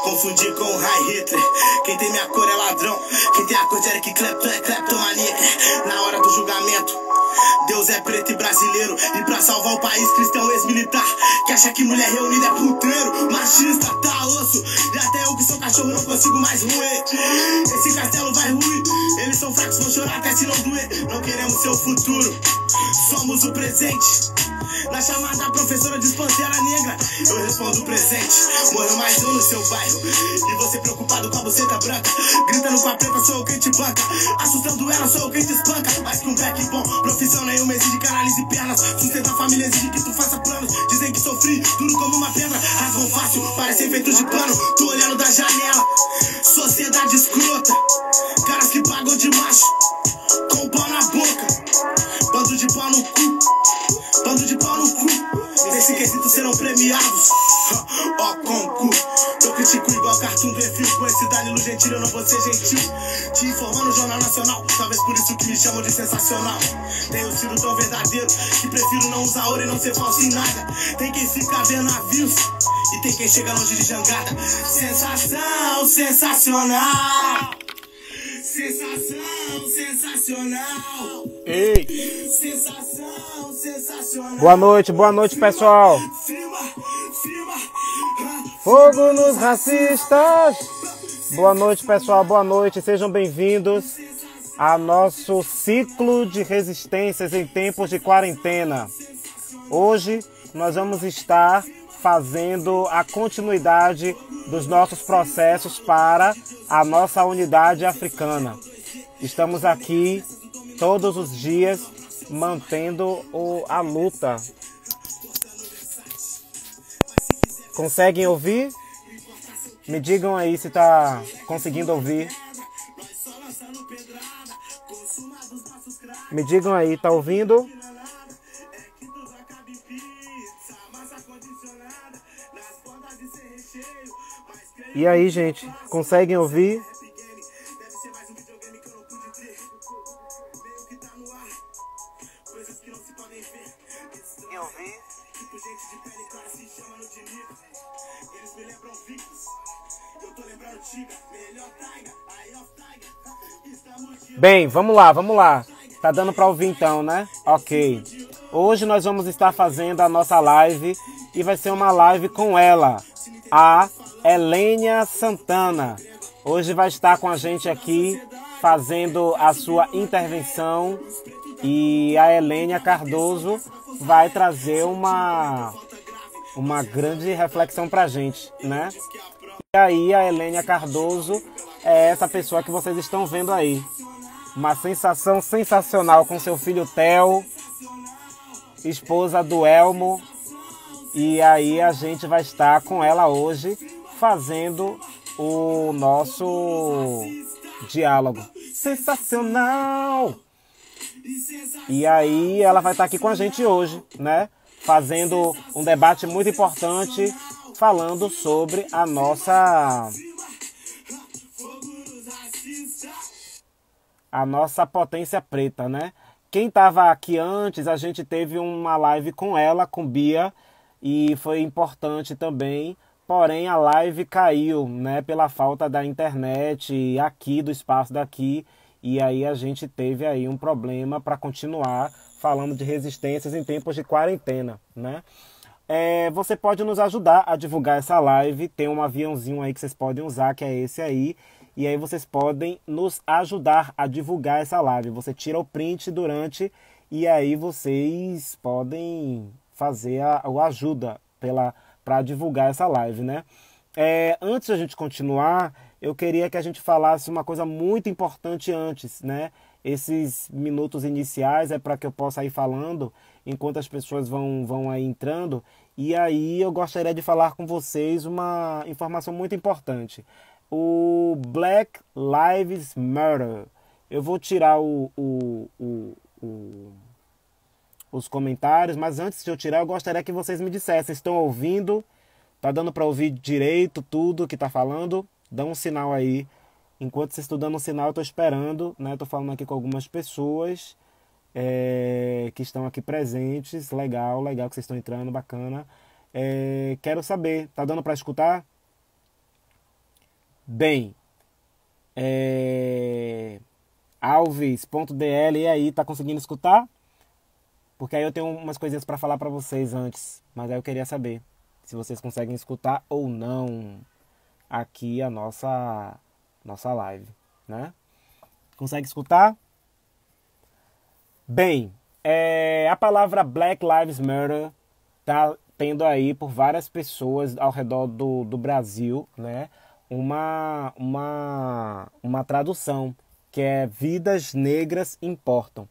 confundir com o High Hitler. Quem tem minha cor é ladrão, quem tem a cor de Eric Clapton é kleptomaníaca. Na hora do julgamento, Deus é preto e brasileiro. E pra salvar o país, cristão ex-militar que acha que mulher reunida é puteiro, machista, tá osso. E até eu que sou cachorro não consigo mais roer. Esse castelo vai ruir. Eles são fracos, vão chorar até se não doer. Não queremos seu futuro, somos o presente. Na chamada professora de Pantera Negra, eu respondo o presente. Morreu mais um no seu bairro, e você preocupado com a buceta branca. Gritando com a preta, sou eu quem te banca. Assustando ela, sou eu quem te espanca. Mas com back bom, profissão nenhuma exige canalize e pernas. Sustenta a família exige que tu faça planos. Dizem que sofri, duro como uma pedra. Rasgam fácil, parecem feitos de pano. Tô olhando da janela, sociedade escrota. Caras que pagam de macho, com pau na boca. Bando de pau no cu, bando de pau no cu. Nesse quesito serão premiados, ó com cu. Eu critico igual cartoon do Refil. Com esse Danilo Gentili eu não vou ser gentil. Te informando no Jornal Nacional, talvez por isso que me chamam de sensacional. Tenho sido tão verdadeiro que prefiro não usar ouro e não ser falso em nada. Tem quem fica vendo navios e tem quem chega longe de jangada. Sensação, sensacional. Sensação, sensacional. Ei! Sensação, sensacional. Boa noite, pessoal. Fogo nos racistas. Boa noite, pessoal. Boa noite. Sejam bem-vindos a nosso ciclo de resistências em tempos de quarentena. Hoje nós vamos estar fazendo a continuidade dos nossos processos para a nossa unidade africana. Estamos aqui todos os dias mantendo a luta. Conseguem ouvir? Me digam aí se está conseguindo ouvir. Me digam aí, tá ouvindo? E aí, gente, conseguem ouvir? Bem, vamos lá. Tá dando para ouvir então, né? Ok. Hoje nós vamos estar fazendo a nossa live e vai ser uma live com ela, a Helênia Santana. Hoje vai estar com a gente aqui fazendo a sua intervenção e a Helênia Cardoso vai trazer uma grande reflexão pra gente, né? E aí a Helênia Cardoso é essa pessoa que vocês estão vendo aí. Uma sensação sensacional com seu filho Theo, esposa do Elmo. E aí a gente vai estar com ela hoje fazendo o nosso diálogo. Sensacional! E aí ela vai estar aqui com a gente hoje, né? Fazendo um debate muito importante, falando sobre a nossa potência preta, né? Quem estava aqui antes, a gente teve uma live com ela, com Bia, e foi importante também, porém a live caiu, né? Pela falta da internet aqui, do espaço daqui, e aí a gente teve aí um problema para continuar falando de resistências em tempos de quarentena, né? Você pode nos ajudar a divulgar essa live, tem um aviãozinho aí que vocês podem usar, que é esse aí, e aí vocês podem nos ajudar a divulgar essa live. Você tira o print durante e aí vocês podem fazer a ajuda para divulgar essa live, né? Antes de a gente continuar, eu queria que a gente falasse uma coisa muito importante antes, né? Esses minutos iniciais é para que eu possa ir falando enquanto as pessoas vão aí entrando. E aí eu gostaria de falar com vocês uma informação muito importante. O Black Lives Matter. Eu vou tirar os comentários, mas antes de eu tirar, eu gostaria que vocês me dissessem. Estão ouvindo? Tá dando para ouvir direito tudo que tá falando? Dá um sinal aí. Enquanto vocês estão dando um sinal, eu estou esperando, né? Estou falando aqui com algumas pessoas que estão aqui presentes. Legal que vocês estão entrando, bacana. Quero saber, tá dando para escutar? Bem, Alves.dl, e aí, tá conseguindo escutar? Porque aí eu tenho umas coisinhas para falar para vocês antes, mas aí eu queria saber se vocês conseguem escutar ou não aqui a nossa live, né? Consegue escutar? Bem, a palavra Black Lives Matter tá tendo aí por várias pessoas ao redor do Brasil, né? Uma tradução que é Vidas Negras Importam.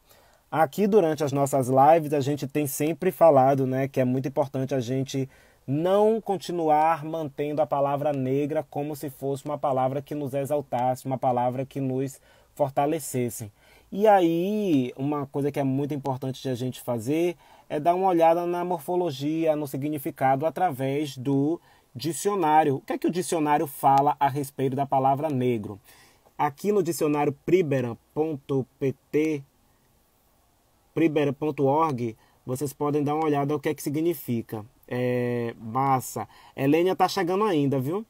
Aqui durante as nossas lives a gente tem sempre falado, né, que é muito importante a gente não continuar mantendo a palavra negra como se fosse uma palavra que nos exaltasse, uma palavra que nos fortalecesse. E aí, uma coisa que é muito importante de a gente fazer é dar uma olhada na morfologia, no significado através do dicionário. O que é que o dicionário fala a respeito da palavra negro? Aqui no dicionário pribera.org, vocês podem dar uma olhada no que é que significa. Massa. Helênia tá chegando ainda, viu?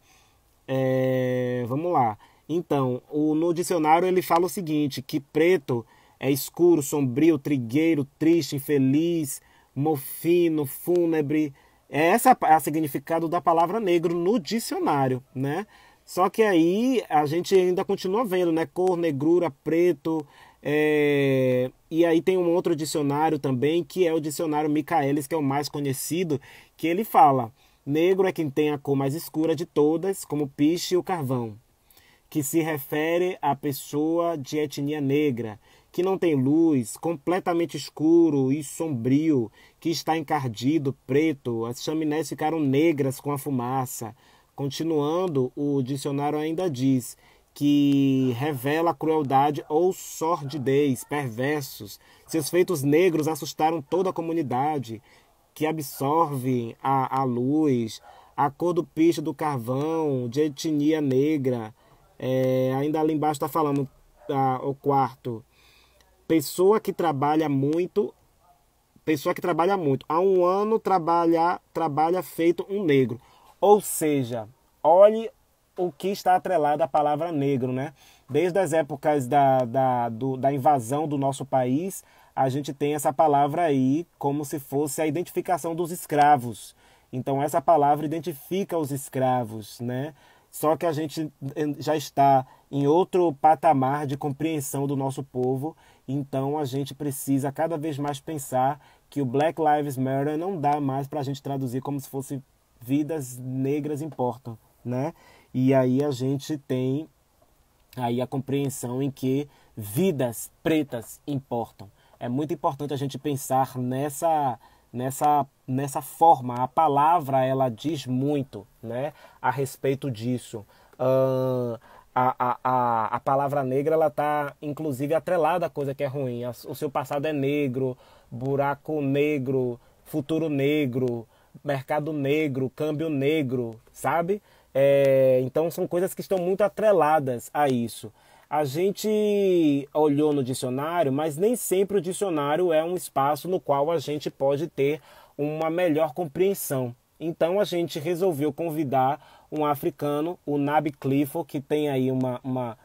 Vamos lá. Então, no dicionário ele fala o seguinte, que preto é escuro, sombrio, trigueiro, triste, infeliz, mofino, fúnebre. Esse é o significado da palavra negro no dicionário, né? Só que aí a gente ainda continua vendo, né? Cor, negrura, preto. E aí tem um outro dicionário também, que é o dicionário Michaelis, que é o mais conhecido, que ele fala: negro é quem tem a cor mais escura de todas, como o piche e o carvão, que se refere à pessoa de etnia negra, que não tem luz, completamente escuro e sombrio, que está encardido, preto, as chaminés ficaram negras com a fumaça. Continuando, o dicionário ainda diz que revela crueldade ou sordidez, perversos. Seus feitos negros assustaram toda a comunidade, que absorve a luz, a cor do piche do carvão, de etnia negra. Ainda ali embaixo está falando o quarto. Pessoa que trabalha muito. Há um ano trabalha feito um negro. Ou seja, olhe o que está atrelado à palavra negro, né? Desde as épocas da invasão do nosso país, a gente tem essa palavra aí como se fosse a identificação dos escravos. Então essa palavra identifica os escravos, né? Só que a gente já está em outro patamar de compreensão do nosso povo, então a gente precisa cada vez mais pensar que o Black Lives Matter não dá mais para a gente traduzir como se fosse vidas negras importam, né? E aí a gente tem aí a compreensão em que vidas pretas importam. É muito importante a gente pensar nessa forma. A palavra, ela diz muito, né, a respeito disso. A palavra negra, ela está inclusive atrelada a coisa que é ruim. O seu passado é negro, buraco negro, futuro negro, mercado negro, câmbio negro, sabe? Então são coisas que estão muito atreladas a isso. A gente olhou no dicionário, mas nem sempre o dicionário é um espaço no qual a gente pode ter uma melhor compreensão. Então a gente resolveu convidar um africano, o Nabi Clifford, que tem aí uma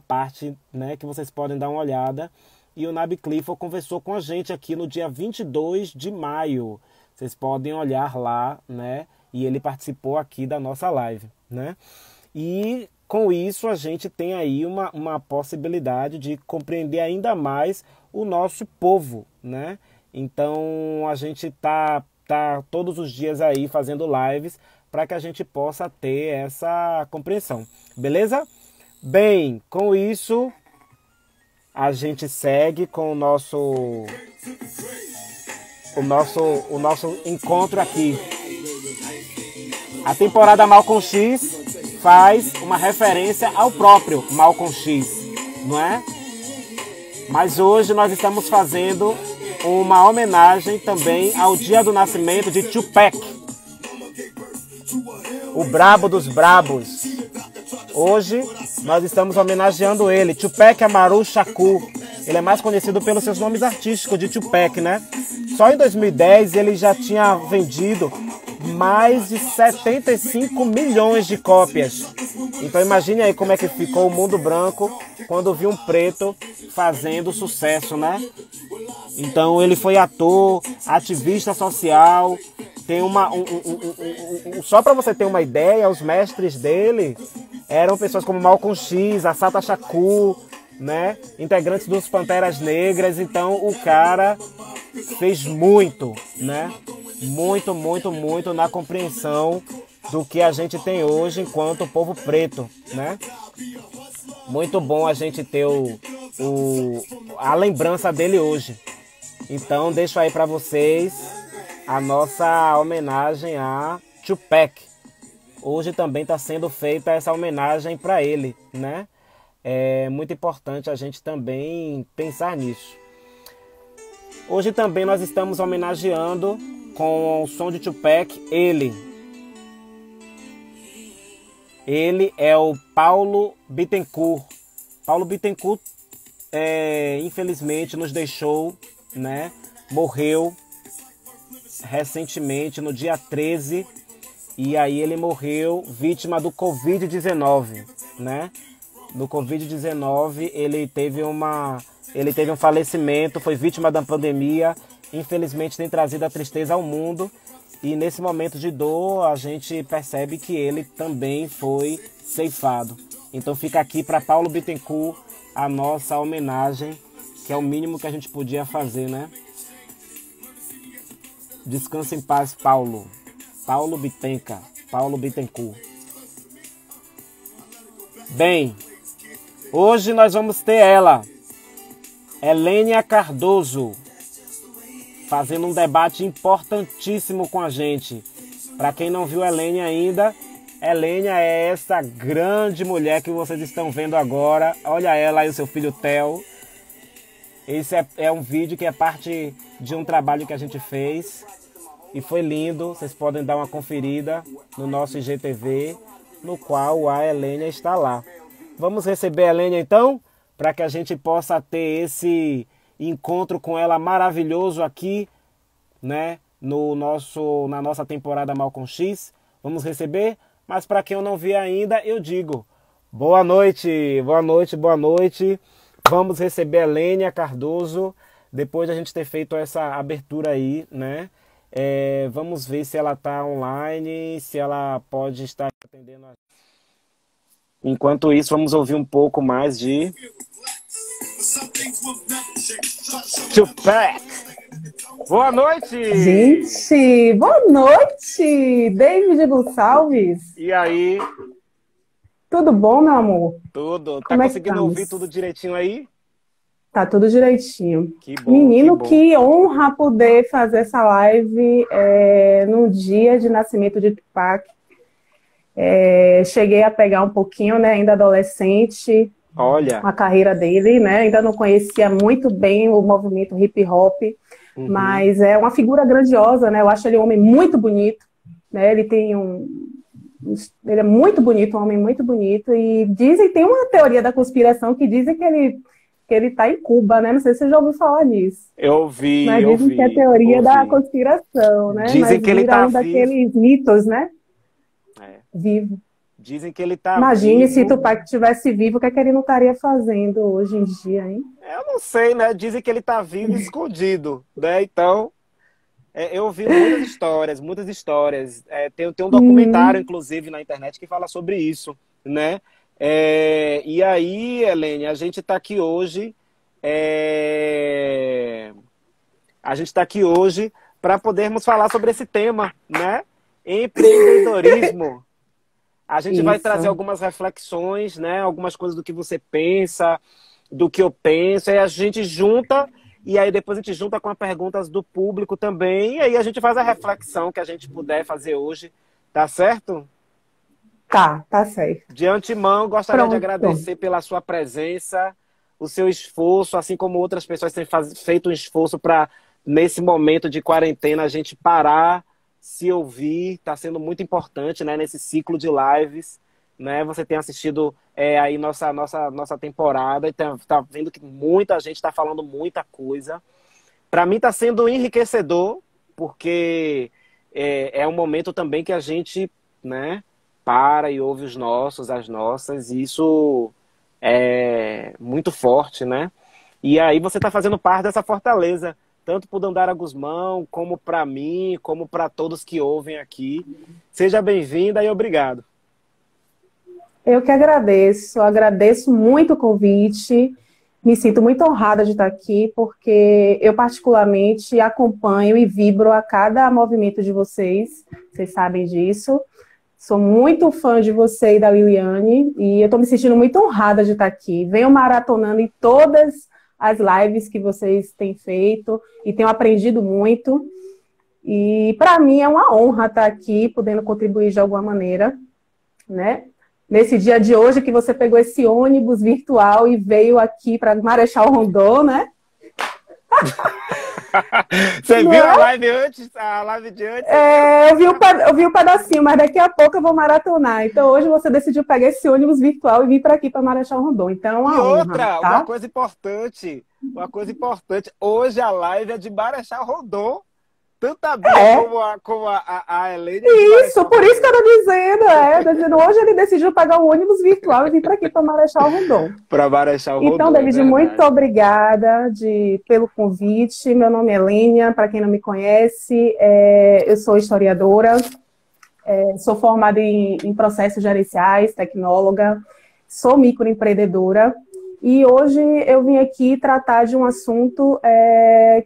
parte, né, que vocês podem dar uma olhada. E o Nabi Clifford conversou com a gente aqui no dia 22 de maio. Vocês podem olhar lá, né? E ele participou aqui da nossa live, né? E com isso a gente tem aí uma possibilidade de compreender ainda mais o nosso povo, né? Então a gente tá todos os dias aí fazendo lives para que a gente possa ter essa compreensão, beleza? Bem, com isso a gente segue com o nosso encontro aqui. A temporada Malcolm X faz uma referência ao próprio Malcolm X, não é? Mas hoje nós estamos fazendo uma homenagem também ao dia do nascimento de Tupac, o brabo dos brabos. Hoje nós estamos homenageando ele, Tupac Amaru Shakur. Ele é mais conhecido pelos seus nomes artísticos de Tupac, né? Só em 2010 ele já tinha vendido mais de 75 milhões de cópias. Então imagine aí como é que ficou o mundo branco quando viu um preto fazendo sucesso, né? Então ele foi ator, ativista social, tem só para você ter uma ideia, os mestres dele eram pessoas como Malcolm X, Assata Shakur, né? Integrantes dos Panteras Negras. Então o cara fez muito, né? Muito, muito, muito na compreensão do que a gente tem hoje enquanto povo preto, né? Muito bom a gente ter a lembrança dele hoje. Então deixo aí para vocês a nossa homenagem a Tupac. Hoje também está sendo feita essa homenagem para ele, né? É muito importante a gente também pensar nisso. Hoje também nós estamos homenageando com o som de Tupac, ele. Ele é o Paulo Bittencourt. Paulo Bittencourt, infelizmente, nos deixou, né? Morreu recentemente, no dia 13. E aí ele morreu vítima do Covid-19, né? No Covid-19 ele teve um falecimento, foi vítima da pandemia. Infelizmente tem trazido a tristeza ao mundo. E nesse momento de dor a gente percebe que ele também foi ceifado. Então fica aqui para Paulo Bittencourt a nossa homenagem, que é o mínimo que a gente podia fazer, né? Descansa em paz, Paulo. Paulo Bittencourt. Bem, hoje nós vamos ter ela, Helênia Cardoso, fazendo um debate importantíssimo com a gente. Para quem não viu Helênia ainda, Helênia é essa grande mulher que vocês estão vendo agora. Olha ela e o seu filho Theo. Esse é um vídeo que é parte de um trabalho que a gente fez. E foi lindo, vocês podem dar uma conferida no nosso IGTV, no qual a Helênia está lá. Vamos receber a Helênia então, para que a gente possa ter esse encontro com ela maravilhoso aqui, né, na nossa temporada Malcolm X. Vamos receber, mas para quem eu não vi ainda, eu digo boa noite, boa noite, boa noite. Vamos receber a Helênia Cardoso, depois de a gente ter feito essa abertura aí, né? Vamos ver se ela está online, se ela pode estar atendendo. Enquanto isso, vamos ouvir um pouco mais de Tupac. Boa noite! Gente, boa noite! David Gonçalves. E aí? Tudo bom, meu amor? Tudo. Tá Como conseguindo ouvir tudo direitinho aí? Tá tudo direitinho. Que bom, Menino, que bom. que honra poder fazer essa live no dia de nascimento de Tupac. Cheguei a pegar um pouquinho, né, ainda adolescente, Olha, a carreira dele, né? Ainda não conhecia muito bem o movimento hip hop, mas é uma figura grandiosa, né? Eu acho ele um homem muito bonito, né? Ele é muito bonito, um homem muito bonito, e tem uma teoria da conspiração que dizem que ele tá em Cuba, né? Não sei se você já ouviu falar nisso. eu ouvi, Mas eu dizem que é a ouvi, teoria da ouvi. conspiração, né? Dizem Mas que ele vira tá um vivo. daqueles mitos, né? É. Vivo. Dizem que ele tá Imagine se vivo. Tupac estivesse vivo, o que é que ele não estaria fazendo hoje em dia, hein? Eu não sei, né? Dizem que ele tá vivo e escondido, né? Então, eu ouvi muitas histórias, muitas histórias. Tem um documentário, inclusive, na internet que fala sobre isso, né? E aí, Helene, a gente tá aqui hoje... A gente está aqui hoje para podermos falar sobre esse tema, né? Empreendedorismo. A gente vai trazer algumas reflexões, né? Algumas coisas do que você pensa, do que eu penso, e a gente junta, e aí depois a gente junta com as perguntas do público também, e aí a gente faz a reflexão que a gente puder fazer hoje, tá certo? Tá certo. De antemão, gostaria de Pronto. agradecer pela sua presença, o seu esforço, assim como outras pessoas têm feito um esforço para, nesse momento de quarentena, a gente parar, se ouvir. Está sendo muito importante, né, nesse ciclo de lives, né? Você tem assistido aí nossa temporada e tá vendo que muita gente está falando muita coisa. Para mim está sendo enriquecedor, porque é um momento também que a gente, né, para e ouve os nossos, as nossas, e isso é muito forte, né? E aí você está fazendo parte dessa fortaleza, tanto para o Dandara Guzmão, como para mim, como para todos que ouvem aqui. Seja bem-vinda e obrigado. Eu que agradeço muito o convite, me sinto muito honrada de estar aqui, porque eu particularmente acompanho e vibro a cada movimento de vocês sabem disso. Sou muito fã de você e da Liliane, e eu estou me sentindo muito honrada de estar aqui. Venho maratonando em todas as lives que vocês têm feito, e tenho aprendido muito. E para mim é uma honra estar aqui, podendo contribuir de alguma maneira, né? Nesse dia de hoje que você pegou esse ônibus virtual e veio aqui para Marechal Rondon, né? Você viu a live antes? A live de antes? Eu vi um pedacinho, mas daqui a pouco eu vou maratonar. Então hoje você decidiu pegar esse ônibus virtual e vir para aqui, para Marechal Rondon. Então é uma honra, outra, tá? uma coisa importante. Hoje a live é de Marechal Rondon. Tanto a Bia como a Helene. Isso, por isso que eu tô dizendo. Hoje ele decidiu pagar o ônibus virtual e vir para aqui, para Marechal Rondon. Para Marechal Rondon. Então, David, muito obrigada pelo convite. Meu nome é Lênia, para quem não me conhece, eu sou historiadora, sou formada em processos gerenciais, tecnóloga, sou microempreendedora. E hoje eu vim aqui tratar de um assunto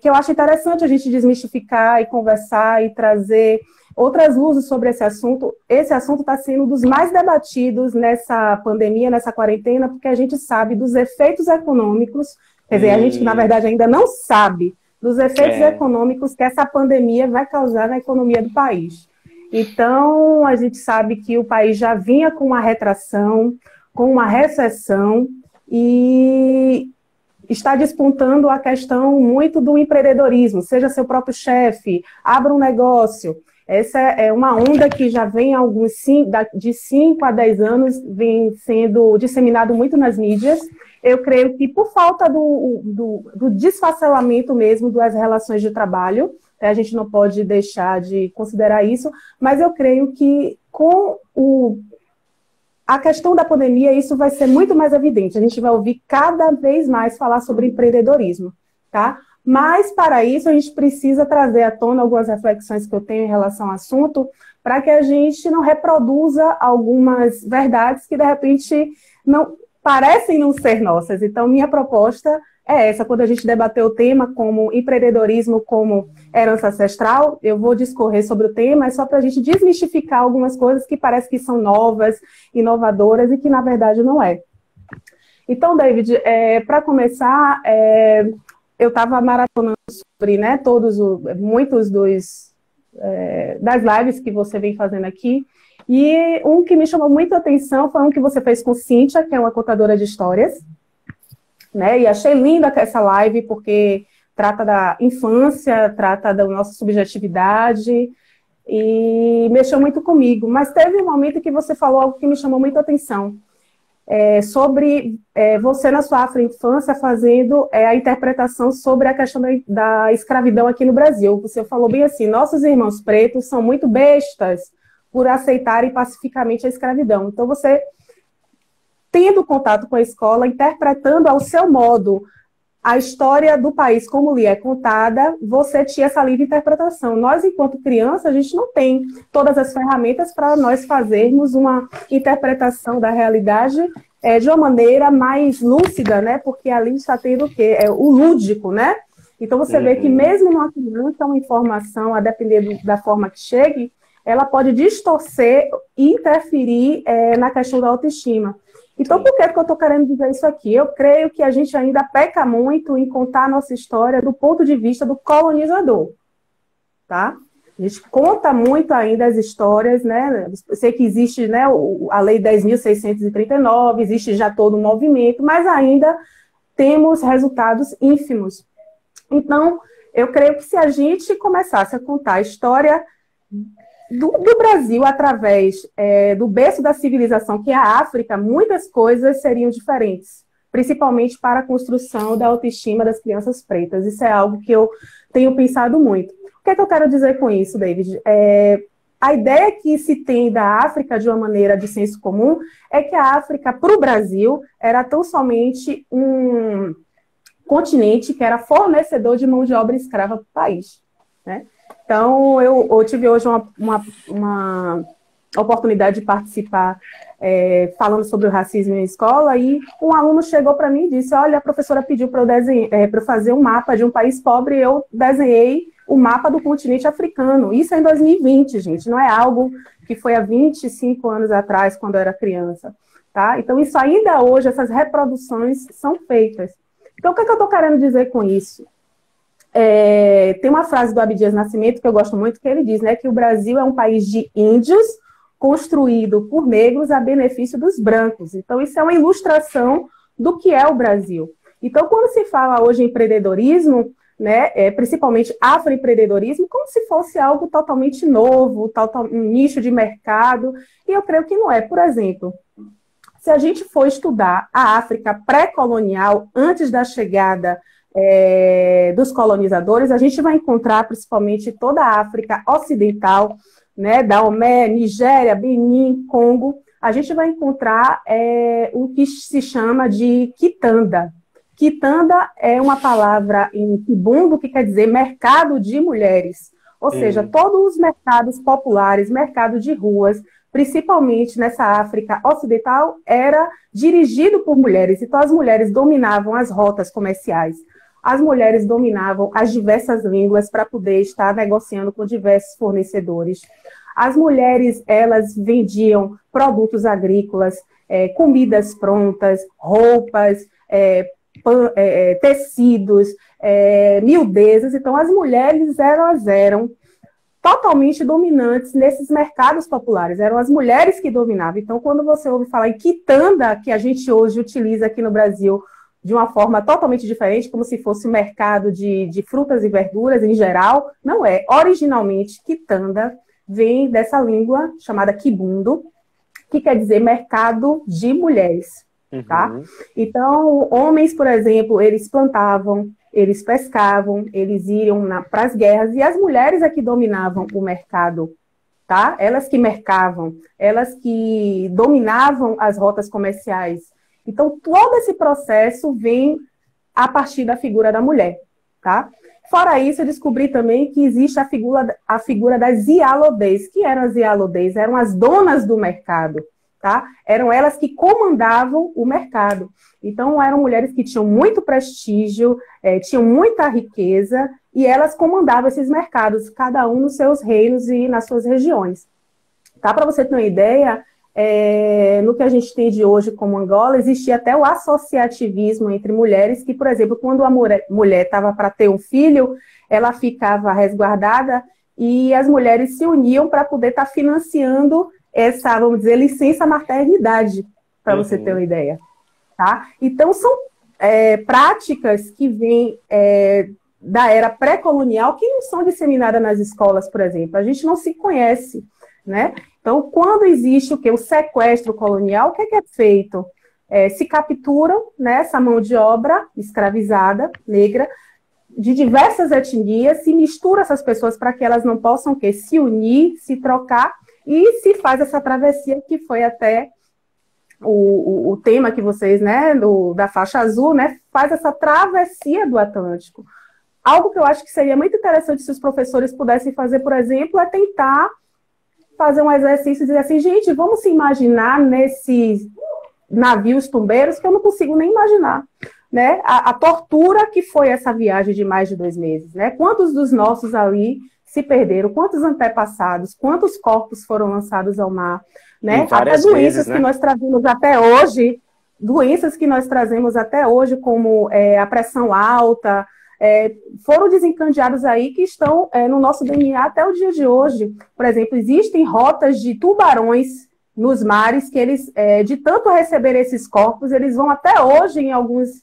que eu acho interessante a gente desmistificar e conversar e trazer outras luzes sobre esse assunto. Esse assunto está sendo um dos mais debatidos nessa pandemia, nessa quarentena, porque a gente sabe dos efeitos econômicos, quer dizer, a gente, na verdade, ainda não sabe dos efeitos econômicos que essa pandemia vai causar na economia do país. Então, a gente sabe que o país já vinha com uma retração, com uma recessão, e está despontando a questão muito do empreendedorismo, seja seu próprio chefe, abra um negócio. Essa é uma onda que já vem de 5 a 10 anos, vem sendo disseminado muito nas mídias. Eu creio que por falta do desfacelamento mesmo das relações de trabalho, a gente não pode deixar de considerar isso, mas eu creio que com a questão da pandemia, isso vai ser muito mais evidente. A gente vai ouvir cada vez mais falar sobre empreendedorismo, tá? Mas, para isso, a gente precisa trazer à tona algumas reflexões que eu tenho em relação ao assunto, para que a gente não reproduza algumas verdades que, de repente, não parecem não ser nossas. Então, minha proposta é essa. Quando a gente debater o tema como empreendedorismo como herança ancestral, eu vou discorrer sobre o tema, é só para a gente desmistificar algumas coisas que parecem que são novas, inovadoras, e que, na verdade, não é. Então, David, para começar, eu estava maratonando sobre, né, muitos das lives que você vem fazendo aqui, e um que me chamou muito a atenção foi um que você fez com Cíntia, que é uma contadora de histórias, né? E achei linda essa live, porque trata da infância, trata da nossa subjetividade, e mexeu muito comigo. Mas teve um momento que você falou algo que me chamou muito a atenção, sobre você na sua afro-infância fazendo a interpretação sobre a questão da escravidão aqui no Brasil. Você falou bem assim, nossos irmãos pretos são muito bestas por aceitarem pacificamente a escravidão. Então você, tendo contato com a escola, interpretando ao seu modo a história do país como lhe é contada, você tinha essa livre interpretação. Nós, enquanto criança, a gente não tem todas as ferramentas para nós fazermos uma interpretação da realidade de uma maneira mais lúcida, né? Porque ali está tendo o quê? O lúdico, né? Então você vê que mesmo numa criança, uma informação, a depender da forma que chegue, ela pode distorcer e interferir na questão da autoestima. Então, por que eu estou querendo dizer isso aqui? Eu creio que a gente ainda peca muito em contar a nossa história do ponto de vista do colonizador, tá? A gente conta muito ainda as histórias, né? Eu sei que existe, né, a Lei 10.639, existe já todo um movimento, mas ainda temos resultados ínfimos. Então, eu creio que se a gente começasse a contar a história do Brasil através do berço da civilização, que é a África, muitas coisas seriam diferentes, principalmente para a construção da autoestima das crianças pretas. Isso é algo que eu tenho pensado muito. O que é que eu quero dizer com isso, David? A ideia que se tem da África, de uma maneira de senso comum, é que a África, para o Brasil, era tão somente um continente que era fornecedor de mão de obra escrava para o país, né? Então, eu tive hoje uma oportunidade de participar falando sobre o racismo em escola, e um aluno chegou para mim e disse, olha, a professora pediu para eu fazer um mapa de um país pobre, e eu desenhei o mapa do continente africano. Isso é em 2020, gente, não é algo que foi há 25 anos atrás, quando eu era criança, tá? Então, isso ainda hoje, essas reproduções são feitas. Então, o que é que eu estou querendo dizer com isso? Tem uma frase do Abdias Nascimento que eu gosto muito, que ele diz, né, que o Brasil é um país de índios construído por negros a benefício dos brancos. Então, isso é uma ilustração do que é o Brasil. Então, quando se fala hoje em empreendedorismo, né, principalmente afroempreendedorismo, como se fosse algo totalmente novo, um nicho de mercado, e eu creio que não é. Por exemplo, se a gente for estudar a África pré-colonial, antes da chegada dos colonizadores, a gente vai encontrar principalmente toda a África ocidental, né, Daomé, Nigéria, Benin, Congo, a gente vai encontrar o que se chama de quitanda. Quitanda é uma palavra em Kibundo que quer dizer mercado de mulheres. Ou seja, todos os mercados populares, mercado de ruas, principalmente nessa África ocidental, era dirigido por mulheres. Então, as mulheres dominavam as rotas comerciais. As mulheres dominavam as diversas línguas para poder estar negociando com diversos fornecedores. As mulheres, elas vendiam produtos agrícolas, comidas prontas, roupas, tecidos, miudezas. Então, as mulheres, elas eram totalmente dominantes nesses mercados populares. Eram as mulheres que dominavam. Então, quando você ouve falar em quitanda, que a gente hoje utiliza aqui no Brasil de uma forma totalmente diferente, como se fosse um mercado de frutas e verduras em geral, não é. Originalmente, quitanda vem dessa língua chamada Kibundo, que quer dizer mercado de mulheres. Tá? Então, homens, por exemplo, eles plantavam, eles pescavam, eles iam para as guerras, e as mulheres é que dominavam o mercado, tá? Elas que mercavam, elas que dominavam as rotas comerciais. Então, todo esse processo vem a partir da figura da mulher, tá? Fora isso, eu descobri também que existe a figura das Ialodês. Que eram as Ialodês? Eram as donas do mercado. Tá? Eram elas que comandavam o mercado. Então, eram mulheres que tinham muito prestígio, tinham muita riqueza, e elas comandavam esses mercados, cada um nos seus reinos e nas suas regiões. Tá? Para você ter uma ideia, no que a gente tem de hoje como Angola, existia até o associativismo entre mulheres, que, por exemplo, quando a mulher estava para ter um filho, ela ficava resguardada, e as mulheres se uniam para poder estar financiando essa, vamos dizer, licença maternidade, para você ter uma ideia. Tá? Então, são práticas que vêm da era pré-colonial que não são disseminadas nas escolas, por exemplo. A gente não se conhece, né? Então, quando existe o sequestro colonial, o que é feito? Se capturam, né, essa mão de obra escravizada, negra, de diversas etnias, se mistura essas pessoas para que elas não possam se unir, se trocar, e se faz essa travessia, que foi até o tema que vocês, né, da faixa azul, né, faz essa travessia do Atlântico. Algo que eu acho que seria muito interessante se os professores pudessem fazer, por exemplo, é tentar fazer um exercício e dizer assim, gente, vamos se imaginar nesses navios tumbeiros que eu não consigo nem imaginar, né? A tortura que foi essa viagem de mais de 2 meses, né? Quantos dos nossos ali se perderam, quantos antepassados, quantos corpos foram lançados ao mar, né? Até doenças que nós trazemos até hoje, doenças que nós trazemos até hoje, como a pressão alta, foram desencadeados aí que estão no nosso DNA até o dia de hoje. Por exemplo, existem rotas de tubarões nos mares que eles, de tanto receber esses corpos, eles vão até hoje em alguns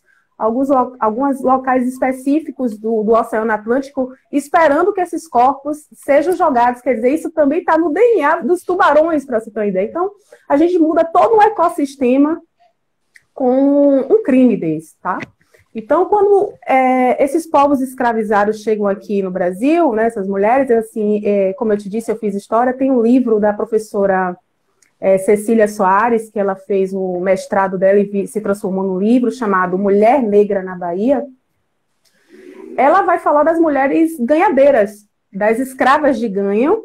locais específicos do Oceano Atlântico, esperando que esses corpos sejam jogados. Quer dizer, isso também está no DNA dos tubarões, para você ter uma ideia. Então, a gente muda todo um ecossistema com um crime desse, tá? Então, quando esses povos escravizados chegam aqui no Brasil, né, essas mulheres, assim, como eu te disse, eu fiz história, tem um livro da professora Cecília Soares, que ela fez o mestrado dela e se transformou num livro chamado Mulher Negra na Bahia. Ela vai falar das mulheres ganhadeiras, das escravas de ganho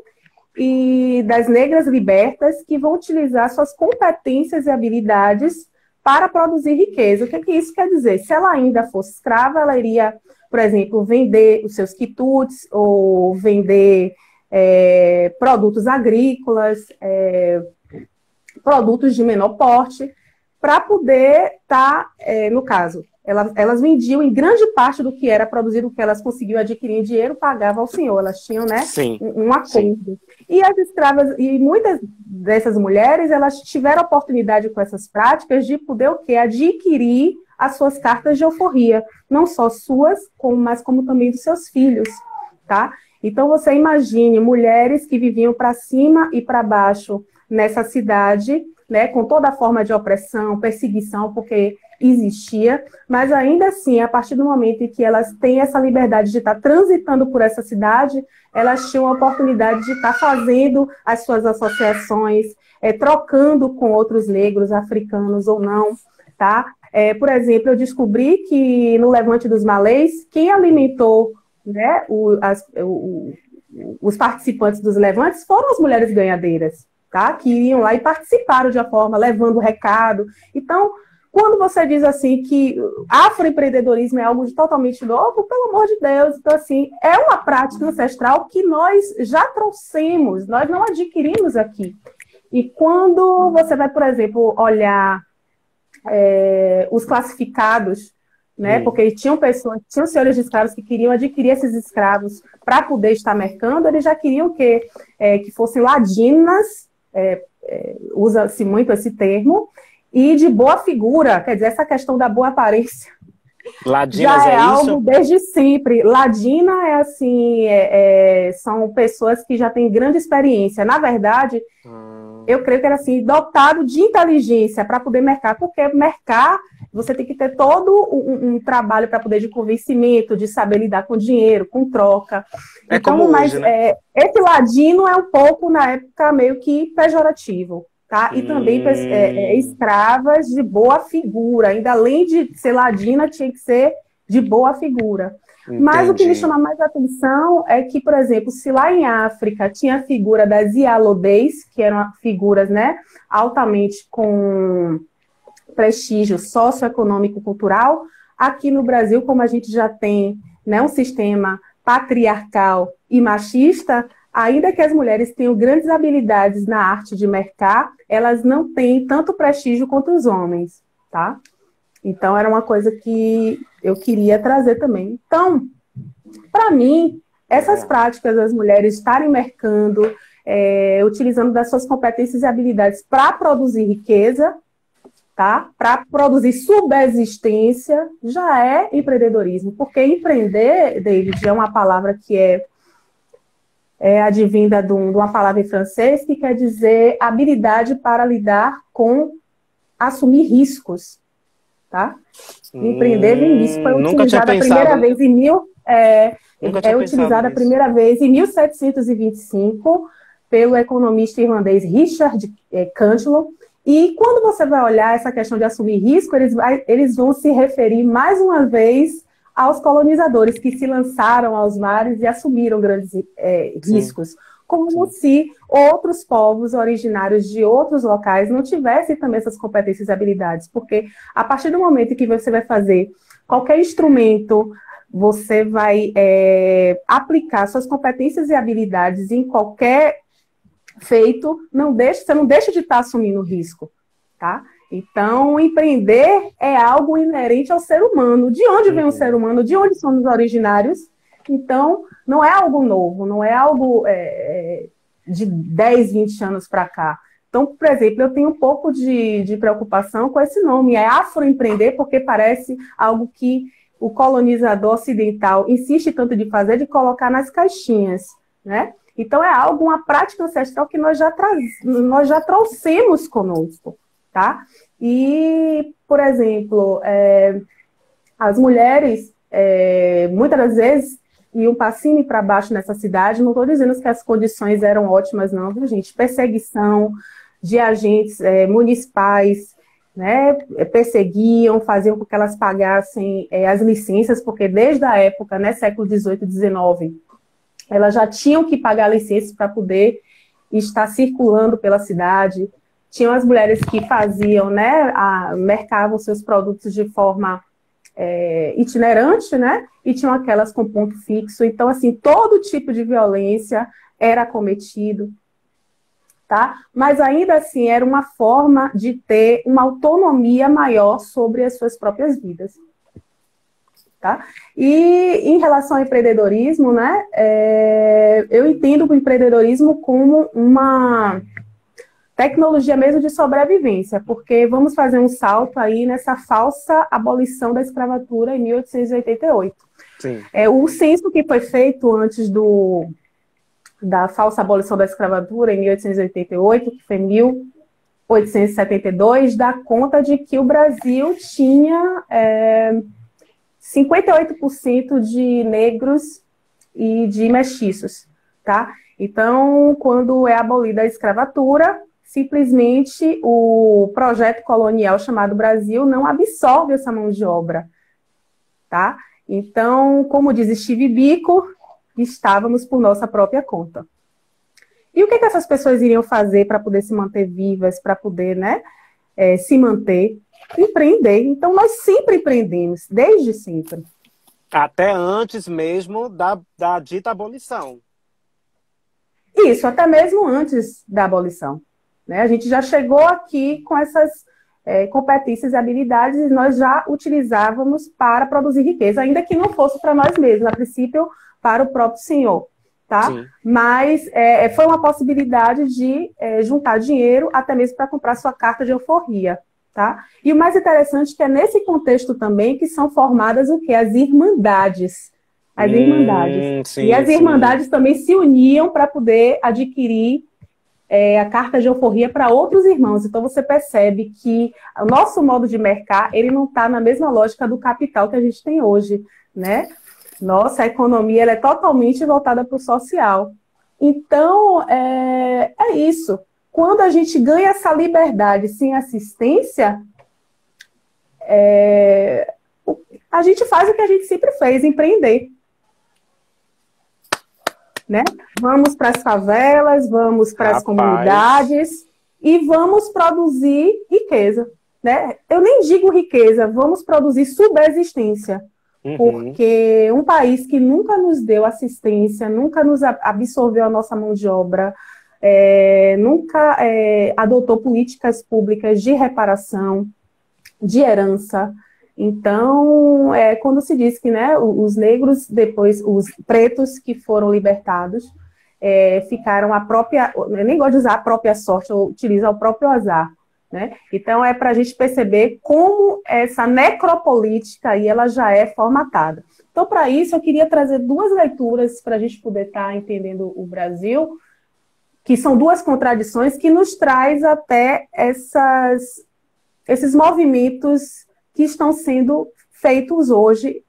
e das negras libertas que vão utilizar suas competências e habilidades para produzir riqueza. O que isso quer dizer? Se ela ainda fosse escrava, ela iria, por exemplo, vender os seus quitutes ou vender produtos agrícolas, produtos de menor porte, para poder estar, no caso, elas vendiam em grande parte do que era produzido, o que elas conseguiam adquirir em dinheiro, pagavam ao senhor. Elas tinham, né, um acordo. Sim. E as escravas, e muitas dessas mulheres, elas tiveram oportunidade com essas práticas de poder o quê? Adquirir as suas cartas de alforria, não só suas, mas como também dos seus filhos, tá? Então você imagine mulheres que viviam para cima e para baixo nessa cidade, né, com toda a forma de opressão, perseguição, porque existia, mas ainda assim, a partir do momento em que elas têm essa liberdade de estar transitando por essa cidade, elas tinham a oportunidade de estar fazendo as suas associações, trocando com outros negros, africanos ou não, tá? Por exemplo, eu descobri que no Levante dos Malês, quem alimentou, né, os participantes dos levantes foram as mulheres ganhadeiras, tá? Que iam lá e participaram de uma forma, levando recado. Então, quando você diz assim que afroempreendedorismo é algo totalmente novo, pelo amor de Deus, então assim, é uma prática ancestral que nós já trouxemos, nós não adquirimos aqui. E quando você vai, por exemplo, olhar os classificados, né, porque tinham senhores de escravos que queriam adquirir esses escravos para poder estar mercando, eles já queriam que fossem ladinas, usa-se muito esse termo, e de boa figura, quer dizer, essa questão da boa aparência Ladinas já é isso? algo desde sempre. Ladina é assim, são pessoas que já têm grande experiência. Na verdade, eu creio que era assim, dotado de inteligência para poder mercar, porque mercar, você tem que ter todo um trabalho para poder de convencimento, de saber lidar com dinheiro, com troca. Então, como hoje, né? Esse ladino é um pouco, na época, meio que pejorativo. Tá? E também escravas de boa figura, ainda além de ser ladina, tinha que ser de boa figura. Entendi. Mas o que me chama mais atenção é que, por exemplo, se lá em África tinha a figura das Ialodês, que eram figuras, né, altamente com prestígio socioeconômico cultural, aqui no Brasil, como a gente já tem, né, um sistema patriarcal e machista, ainda que as mulheres tenham grandes habilidades na arte de mercar, elas não têm tanto prestígio quanto os homens, tá? Então, era uma coisa que eu queria trazer também. Então, para mim, essas práticas das mulheres estarem mercando, utilizando das suas competências e habilidades para produzir riqueza, tá? Para produzir subsistência, já é empreendedorismo. Porque empreender, David, é uma palavra que é advinda de uma palavra em francês que quer dizer habilidade para lidar com assumir riscos, tá? Empreender vem nisso, foi utilizada a primeira vez a primeira vez em 1725 pelo economista irlandês Richard Cantillon. E quando você vai olhar essa questão de assumir risco, eles vão se referir mais uma vez aos colonizadores que se lançaram aos mares e assumiram grandes riscos, como se outros povos originários de outros locais não tivessem também essas competências e habilidades, porque a partir do momento que você vai fazer qualquer instrumento, você vai aplicar suas competências e habilidades em qualquer feito, você não deixa de estar assumindo risco, tá? Então, empreender é algo inerente ao ser humano. De onde vem o ser humano? De onde somos originários? Então, não é algo novo, não é algo de 10, 20 anos para cá. Então, por exemplo, eu tenho um pouco de preocupação com esse nome. É afroempreender porque parece algo que o colonizador ocidental insiste tanto de fazer, de colocar nas caixinhas, né? Então, é algo, uma prática ancestral que nós já trouxemos conosco. Tá? E, por exemplo, As mulheres, muitas das vezes, iam para cima e para baixo nessa cidade. Não estou dizendo que as condições eram ótimas, não, viu, gente? Perseguição de agentes municipais, né? Perseguiam, faziam com que elas pagassem as licenças, porque desde a época, né, século XVIII, XIX, elas já tinham que pagar licenças para poder estar circulando pela cidade. Tinham as mulheres que faziam, né, mercavam seus produtos de forma itinerante, né, e tinham aquelas com ponto fixo. Então, assim, todo tipo de violência era cometido, tá? Mas ainda assim era uma forma de ter uma autonomia maior sobre as suas próprias vidas. Tá? E em relação ao empreendedorismo, né, eu entendo o empreendedorismo como uma tecnologia mesmo de sobrevivência, porque vamos fazer um salto aí nessa falsa abolição da escravatura em 1888. Sim. O censo que foi feito antes da falsa abolição da escravatura em 1888, que foi 1872, dá conta de que o Brasil tinha 58% de negros e de mestiços, tá? Então, quando é abolida a escravatura, simplesmente o projeto colonial chamado Brasil não absorve essa mão de obra, tá? Então, como diz Steve Biko, estávamos por nossa própria conta. E o que essas pessoas iriam fazer para poder se manter vivas, para poder, né, se manter? Empreender. Então, nós sempre empreendemos, desde sempre. Até antes mesmo da dita abolição. Isso, até mesmo antes da abolição. Né? A gente já chegou aqui com essas competências e habilidades e nós já utilizávamos para produzir riqueza, ainda que não fosse para nós mesmos, a princípio para o próprio senhor. Tá? Mas foi uma possibilidade de juntar dinheiro até mesmo para comprar sua carta de alforria. Tá? E o mais interessante é que é nesse contexto também que são formadas o quê? As irmandades. As irmandades. Sim, e as irmandades também se uniam para poder adquirir a carta de alforria para outros irmãos. Então você percebe que o nosso modo de mercar, ele não está na mesma lógica do capital que a gente tem hoje, né? Nossa, a economia ela é totalmente voltada para o social. Então, é isso. Quando a gente ganha essa liberdade sem assistência, a gente faz o que a gente sempre fez, empreender. Né? Vamos para as favelas, vamos para as comunidades e vamos produzir riqueza. Né? Eu nem digo riqueza, vamos produzir subsistência. Porque um país que nunca nos deu assistência, nunca nos absorveu a nossa mão de obra, nunca adotou políticas públicas de reparação, de herança. Então, quando se diz que, né, os negros, depois os pretos que foram libertados, ficaram a própria, eu nem gosto de usar a própria sorte, eu utilizo o próprio azar. Né? Então, para a gente perceber como essa necropolítica aí, ela já é formatada. Então, para isso, eu queria trazer duas leituras para a gente poder estar entendendo o Brasil, que são duas contradições que nos traz até esses movimentos que estão sendo feitos hoje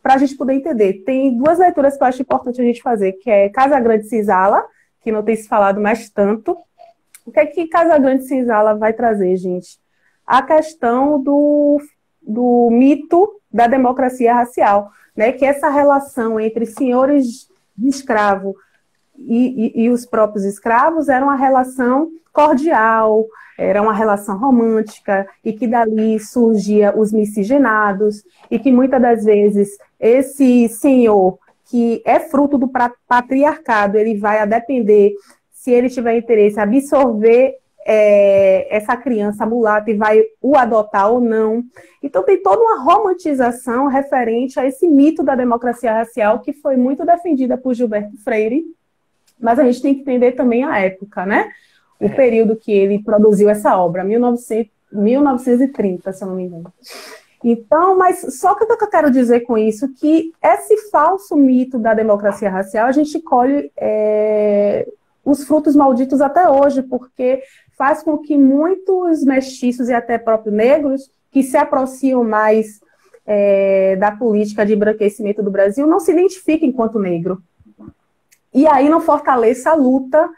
para a gente poder entender. Tem duas leituras que eu acho importante a gente fazer, que é Casagrande Senzala, que não tem se falado mais tanto. O que é que Casagrande Senzala vai trazer, gente? A questão do mito da democracia racial, né? Que essa relação entre senhores de escravo e os próprios escravos era uma relação cordial, era uma relação romântica, e que dali surgia os miscigenados, e que muitas das vezes esse senhor, que é fruto do patriarcado, ele vai a depender, se ele tiver interesse, absorver essa criança mulata e vai o adotar ou não. Então tem toda uma romantização referente a esse mito da democracia racial que foi muito defendida por Gilberto Freire, mas a gente tem que entender também a época, né? O período que ele produziu essa obra, 1930, se eu não me engano. Então, mas só que o que eu quero dizer com isso, que esse falso mito da democracia racial, a gente colhe os frutos malditos até hoje, porque faz com que muitos mestiços e até próprios negros, que se aproximam mais da política de embranquecimento do Brasil não se identifica enquanto negro. E aí não fortaleça a luta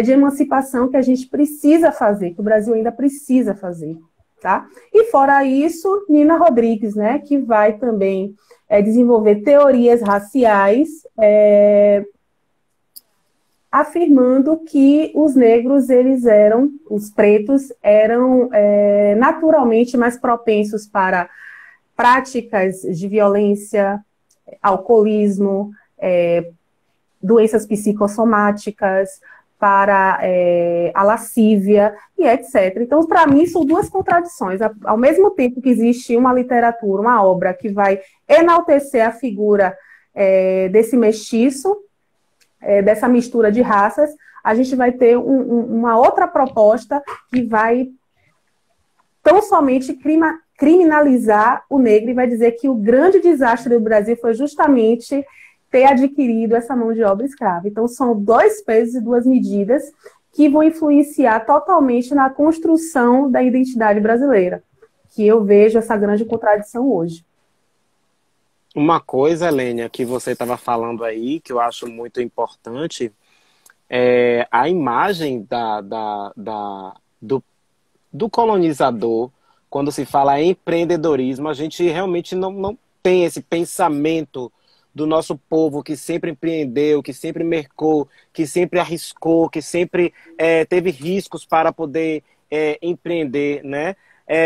de emancipação que a gente precisa fazer, que o Brasil ainda precisa fazer. Tá? E fora isso, Nina Rodrigues, né, que vai também desenvolver teorias raciais, afirmando que os negros, os pretos, eram naturalmente mais propensos para práticas de violência, alcoolismo, doenças psicossomáticas, para a lascívia e etc. Então, para mim, são duas contradições. Ao mesmo tempo que existe uma literatura, uma obra que vai enaltecer a figura desse mestiço, dessa mistura de raças, a gente vai ter uma outra proposta que vai tão somente criminalizar o negro e vai dizer que o grande desastre do Brasil foi justamente ter adquirido essa mão de obra escrava. Então, são dois pesos e duas medidas que vão influenciar totalmente na construção da identidade brasileira, que eu vejo essa grande contradição hoje. Uma coisa, Helênia, que você estava falando aí, que eu acho muito importante, é a imagem do colonizador. Quando se fala em empreendedorismo, a gente realmente não tem esse pensamento do nosso povo que sempre empreendeu, que sempre mercou, que sempre arriscou, que sempre teve riscos para poder empreender, né?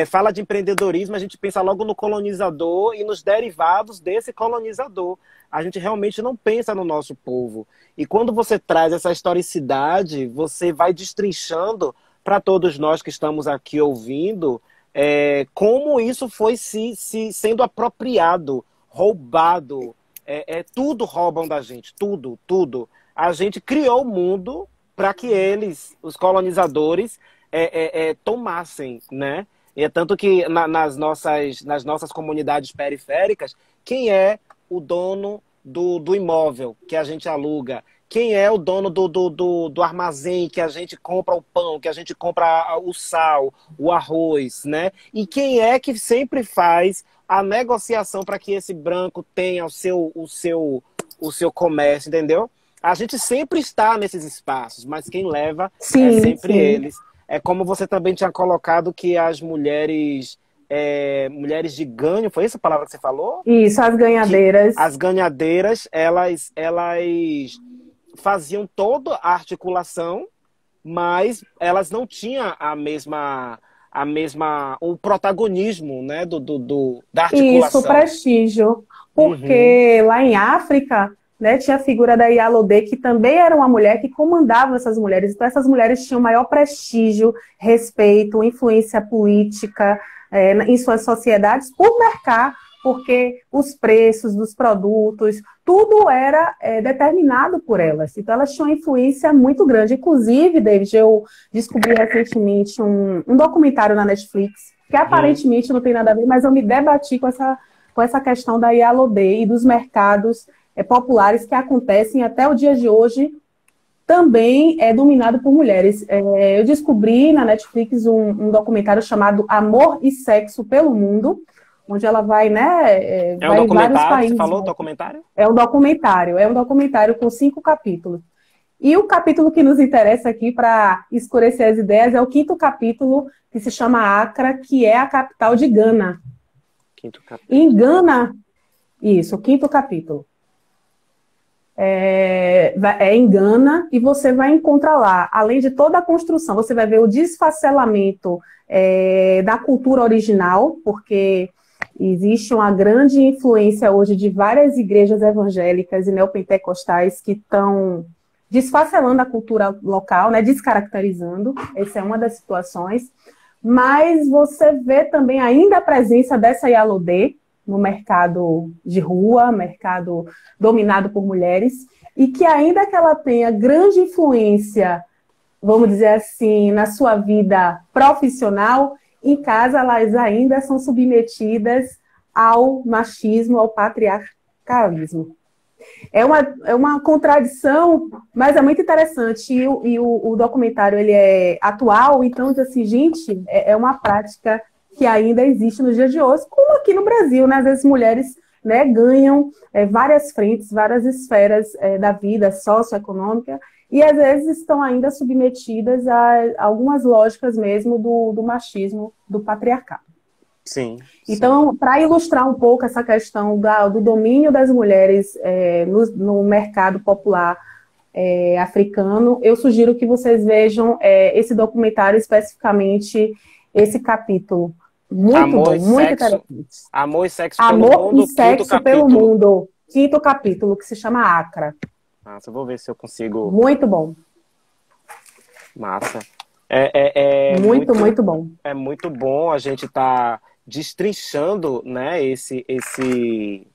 Fala de empreendedorismo, a gente pensa logo no colonizador e nos derivados desse colonizador. A gente realmente não pensa no nosso povo. E quando você traz essa historicidade, você vai destrinchando para todos nós que estamos aqui ouvindo como isso foi sendo apropriado, roubado. Tudo roubam da gente, tudo. A gente criou o mundo para que eles, os colonizadores, tomassem, né? E é tanto que nas nossas comunidades periféricas, quem é o dono do imóvel que a gente aluga? Quem é o dono do armazém que a gente compra o pão, que a gente compra o sal, o arroz, né? E quem é que sempre faz a negociação para que esse branco tenha o seu comércio, entendeu? A gente sempre está nesses espaços, mas quem leva é sempre eles. É como você também tinha colocado que as mulheres de ganho, foi essa a palavra que você falou? Isso, as ganhadeiras. As ganhadeiras, elas faziam toda a articulação, mas elas não tinham o protagonismo, né, da articulação. Isso, o prestígio. Porque lá em África, né, tinha a figura da Iyalode, que também era uma mulher que comandava essas mulheres. Então, essas mulheres tinham maior prestígio, respeito, influência política em suas sociedades por mercar, porque os preços dos produtos, tudo era determinado por elas. Então, elas tinham uma influência muito grande. Inclusive, David, eu descobri recentemente um documentário na Netflix, que aparentemente não tem nada a ver, mas eu me debati com essa questão da Iyalode e dos mercados populares que acontecem até o dia de hoje, também é dominado por mulheres. Eu descobri na Netflix um documentário chamado Amor e Sexo pelo Mundo, onde ela vai, né? É um documentário, em vários países, você falou, documentário? É um documentário com 5 capítulos. E o capítulo que nos interessa aqui para escurecer as ideias é o 5º capítulo, que se chama Accra, que é a capital de Gana. 5º capítulo. Em Gana, isso, o 5º capítulo. Em Gana, e você vai encontrar lá, além de toda a construção, você vai ver o desfacelamento da cultura original, porque existe uma grande influência hoje de várias igrejas evangélicas e neopentecostais que estão desfacelando a cultura local, né, descaracterizando. Essa é uma das situações. Mas você vê também ainda a presença dessa Iyalode no mercado de rua, mercado dominado por mulheres, e que ainda que ela tenha grande influência, vamos dizer assim, na sua vida profissional, em casa elas ainda são submetidas ao machismo, ao patriarcalismo. É uma contradição, mas é muito interessante. E o documentário ele é atual, então, assim, gente, é uma prática que ainda existe nos dias de hoje, como aqui no Brasil, né? Às vezes mulheres, né, ganham várias frentes, várias esferas da vida socioeconômica, e às vezes estão ainda submetidas a algumas lógicas mesmo do machismo, do patriarcado. Sim. Então, para ilustrar um pouco essa questão do domínio das mulheres no mercado popular africano, eu sugiro que vocês vejam esse documentário, especificamente esse capítulo. Muito Amor bom, e muito Sexo. interessante. Amor e Sexo pelo Amor Mundo, e Sexo quinto pelo capítulo. Mundo, quinto capítulo, que se chama Acra. Massa, eu vou ver se eu consigo. Muito bom. Massa. Muito bom. É muito bom a gente estar destrinchando, né, esse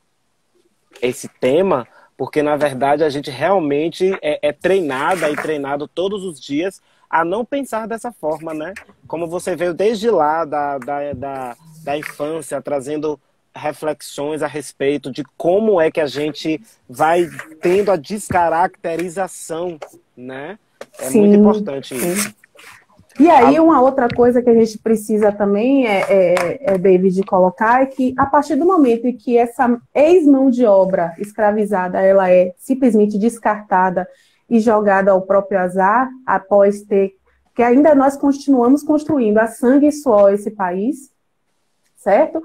tema, porque na verdade a gente realmente é treinada e treinado todos os dias a não pensar dessa forma, né? Como você veio desde lá da infância, trazendo reflexões a respeito de como é que a gente vai tendo a descaracterização, né? É Sim, muito importante isso. sim. E aí, uma outra coisa que a gente precisa também, David, colocar é que a partir do momento em que essa ex-mão de obra escravizada, ela é simplesmente descartada e jogada ao próprio azar, após ter, que ainda nós continuamos construindo a sangue e suor esse país, certo?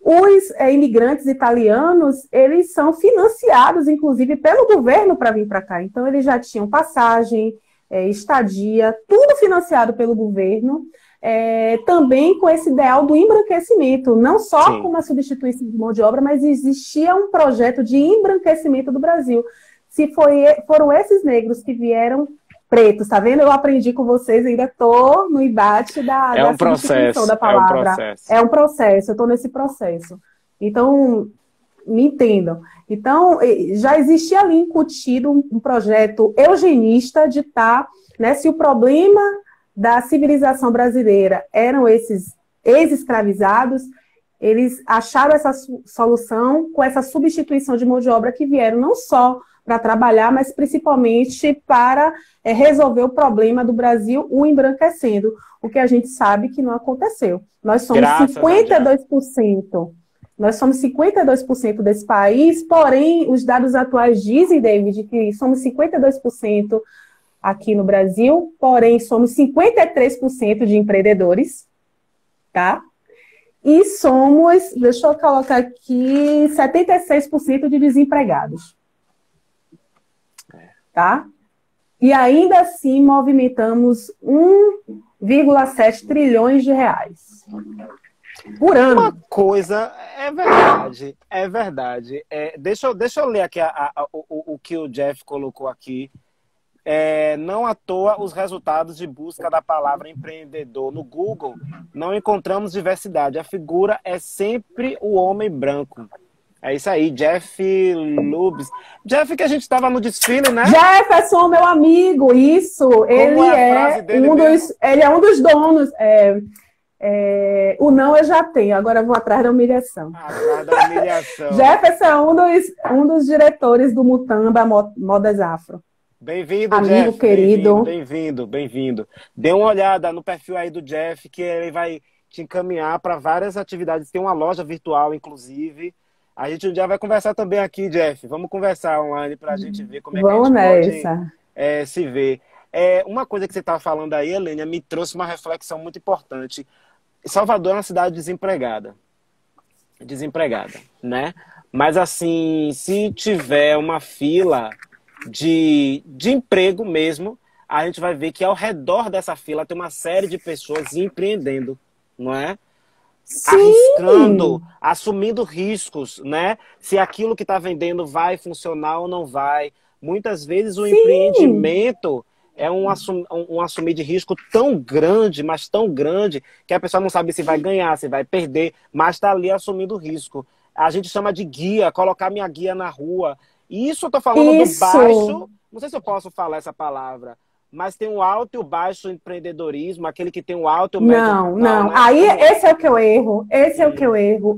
Os imigrantes italianos, eles são financiados, inclusive, pelo governo para vir para cá. Então, eles já tinham passagem, estadia, tudo financiado pelo governo, também com esse ideal do embranquecimento, não só Sim. como a substituição de mão de obra, mas existia um projeto de embranquecimento do Brasil. Foram esses negros que vieram pretos, tá vendo? Eu aprendi com vocês, ainda estou no embate da substituição da palavra. É um processo, eu estou nesse processo. Então, me entendam. Então, já existia ali incutido um projeto eugenista de estar, né, se o problema da civilização brasileira eram esses ex-escravizados, eles acharam essa solução com essa substituição de mão de obra que vieram não só para trabalhar, mas principalmente para resolver o problema do Brasil, o embranquecendo, o que a gente sabe que não aconteceu. Nós somos 52%. Nós somos 52% desse país, porém, os dados atuais dizem, David, que somos 52% aqui no Brasil, porém, somos 53% de empreendedores, tá? E somos, deixa eu colocar aqui, 76% de desempregados. Tá? E ainda assim movimentamos 1,7 trilhões de reais por ano. Uma coisa, é verdade. Deixa eu ler aqui o que o Jeff colocou aqui. Não à toa os resultados de busca da palavra empreendedor no Google não encontramos diversidade. A figura é sempre o homem branco. É isso aí, Jeff Lubes. Jeff, que a gente estava no desfile, né? Jefferson, meu amigo, isso. Ele é um dos donos. O não eu já tenho, agora eu vou atrás da humilhação. Atrás da humilhação. Jefferson é um dos diretores do Mutamba Modas Afro. Bem-vindo, amigo Jeff. Querido. Bem-vindo. Dê uma olhada no perfil aí do Jeff, que ele vai te encaminhar para várias atividades. Tem uma loja virtual, inclusive. A gente um dia vai conversar também aqui, Jeff. Vamos conversar online para a gente ver como é que a gente pode se ver. Uma coisa que você estava falando aí, Helênia, me trouxe uma reflexão muito importante. Salvador é uma cidade desempregada, né? Mas assim, se tiver uma fila de emprego mesmo, a gente vai ver que ao redor dessa fila tem uma série de pessoas empreendendo, não é? Sim. Arriscando, assumindo riscos, né? Se aquilo que está vendendo vai funcionar ou não vai. Muitas vezes o empreendimento é um assumir de risco tão grande, mas tão grande, que a pessoa não sabe se vai ganhar, se vai perder, mas está ali assumindo risco. A gente chama de guia, colocar minha guia na rua. E isso eu estou falando do baixo, não sei se eu posso falar essa palavra, mas tem o alto e o baixo empreendedorismo, aquele que tem o alto e o médio. Não. Né? Aí esse é o que eu erro.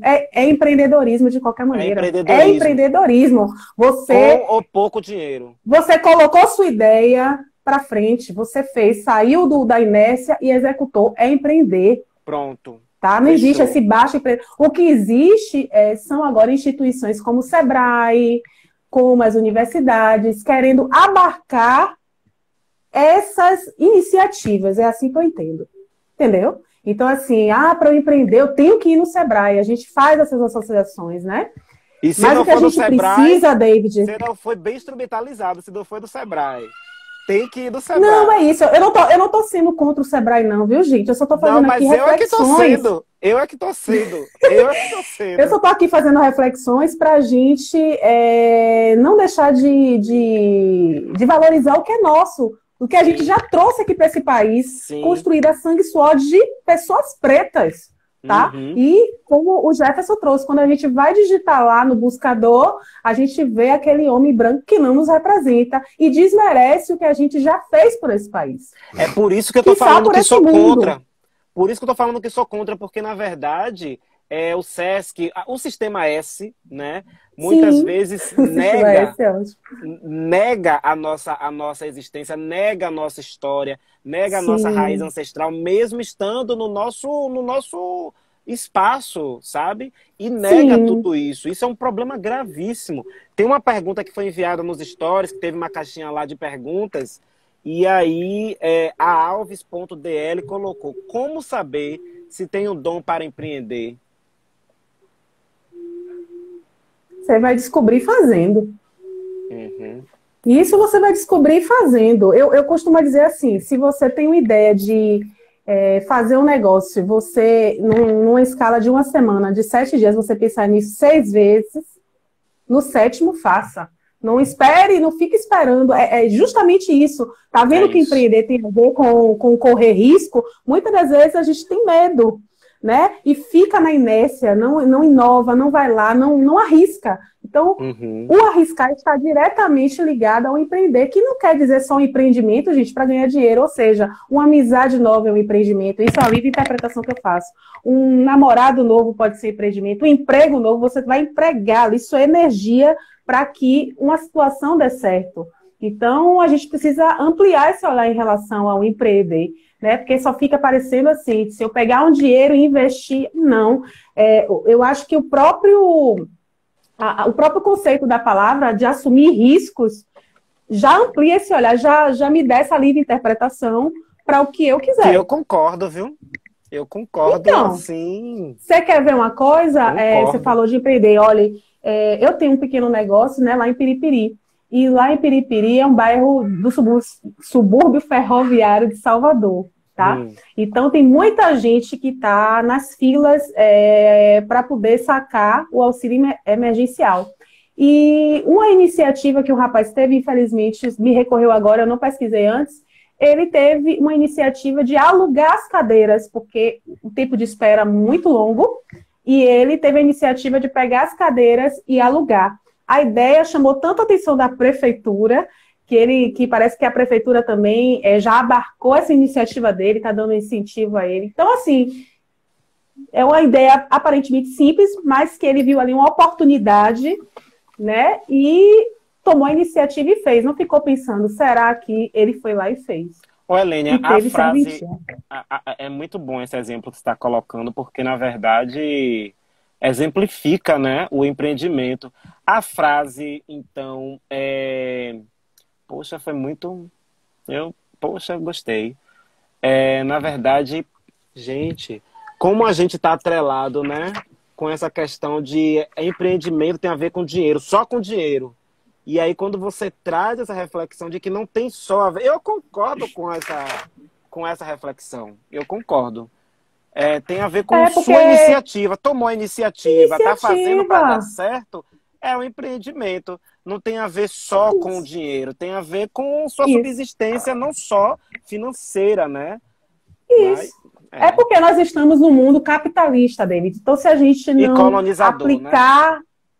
É empreendedorismo de qualquer maneira. É empreendedorismo. Você ou pouco dinheiro. Você colocou sua ideia para frente, você fez, saiu da inércia e executou. É empreender. Pronto. Tá? Não existe Fechou. esse baixo emprego. O que existe são agora instituições como o Sebrae, como as universidades, querendo abarcar essas iniciativas. É assim que eu entendo. Entendeu? Então, assim, para eu empreender, eu tenho que ir no Sebrae. A gente faz essas associações, né? E se Mas não o que a for do gente Sebrae, precisa, David... você não foi bem instrumentalizado, se não foi do Sebrae. Tem que ir do Não, Sebrae. é isso. Eu não tô sendo contra o Sebrae, não, viu, gente? Eu só tô Não, fazendo aqui mas eu é que tô reflexões. sendo. Eu é que tô sendo. Eu é que tô Eu sendo. só tô aqui fazendo reflexões para a gente não deixar de valorizar o que é nosso, o que a gente Sim, já trouxe aqui para esse país, sim. construído a sangue e suor de pessoas pretas, tá? Uhum. E como o Jefferson trouxe, quando a gente vai digitar lá no buscador, a gente vê aquele homem branco que não nos representa e desmerece o que a gente já fez por esse país. É por isso que eu tô Quiçá falando por que esse sou mundo. contra. Por isso que eu tô falando que sou contra, porque na verdade o SESC, o sistema S, né, muitas Sim, vezes o sistema nega S é ótimo. nega a nossa existência, nega a nossa história, nega a nossa raiz Sim, ancestral, mesmo estando no nosso espaço, sabe? E nega sim. tudo isso. Isso é um problema gravíssimo. Tem uma pergunta que foi enviada nos stories, que teve uma caixinha lá de perguntas, e aí a Alves.dl colocou: como saber se tem o dom para empreender? Você vai descobrir fazendo. Uhum. Isso você vai descobrir fazendo. Eu costumo dizer assim, se você tem uma ideia de fazer um negócio, você, numa escala de uma semana, de 7 dias, você pensar nisso 6 vezes, no sétimo, faça. Não espere, não fique esperando. É justamente isso. Tá É vendo que isso. empreender tem a ver com correr risco? Muitas das vezes a gente tem medo, né? E fica na inércia, não inova, não vai lá, não arrisca. Então, Uhum. o arriscar está diretamente ligado ao empreender, que não quer dizer só um empreendimento, gente, para ganhar dinheiro. Ou seja, uma amizade nova é um empreendimento. Isso é a livre interpretação que eu faço. Um namorado novo pode ser empreendimento. Um emprego novo, você vai empregá-lo. Isso é energia para que uma situação dê certo. Então, a gente precisa ampliar esse olhar em relação ao empreender, né? Porque só fica parecendo assim, se eu pegar um dinheiro e investir, não. Eu acho que o próprio conceito da palavra de assumir riscos já amplia esse olhar, já me dá essa livre interpretação para o que eu Que eu quiser. concordo, viu? Eu concordo, Então, assim, você quer ver uma coisa? Você concordo. falou de empreender. Olha, eu tenho um pequeno negócio, né, lá em Piripiri. E lá em Piripiri é um bairro do subúrbio ferroviário de Salvador, tá? Hum. Então tem muita gente que está nas filas para poder sacar o auxílio emergencial. E uma iniciativa que o rapaz teve, infelizmente, me recorreu agora, eu não pesquisei antes, ele teve uma iniciativa de alugar as cadeiras, porque o tempo de espera é muito longo, e ele teve a iniciativa de pegar as cadeiras e alugar. A ideia chamou tanto a atenção da prefeitura, que parece que a prefeitura também já abarcou essa iniciativa dele, está dando incentivo a ele. Então, assim, é uma ideia aparentemente simples, mas que ele viu ali uma oportunidade, né? E tomou a iniciativa e fez. Não ficou pensando, será que ele foi lá e fez? Ô, Helênia, E a teve frase serventia. é muito bom esse exemplo que você está colocando, porque, na verdade, exemplifica, né, o empreendimento. A frase, então, poxa, foi muito... Poxa, gostei. Na verdade, gente, como a gente está atrelado, né, com essa questão de empreendimento tem a ver com dinheiro, só com dinheiro. E aí, quando você traz essa reflexão de que não tem só a ver... Eu concordo com essa reflexão. Eu concordo. Tem a ver com Porque sua iniciativa. Tomou a iniciativa, está fazendo para dar iniciativa. certo, é um empreendimento. Não tem a ver só com o Isso. dinheiro, tem a ver com sua Isso. subsistência, não só financeira, né? Mas, Isso. É porque nós estamos no mundo capitalista, David. Então, se a gente e não colonizador, né? aplicar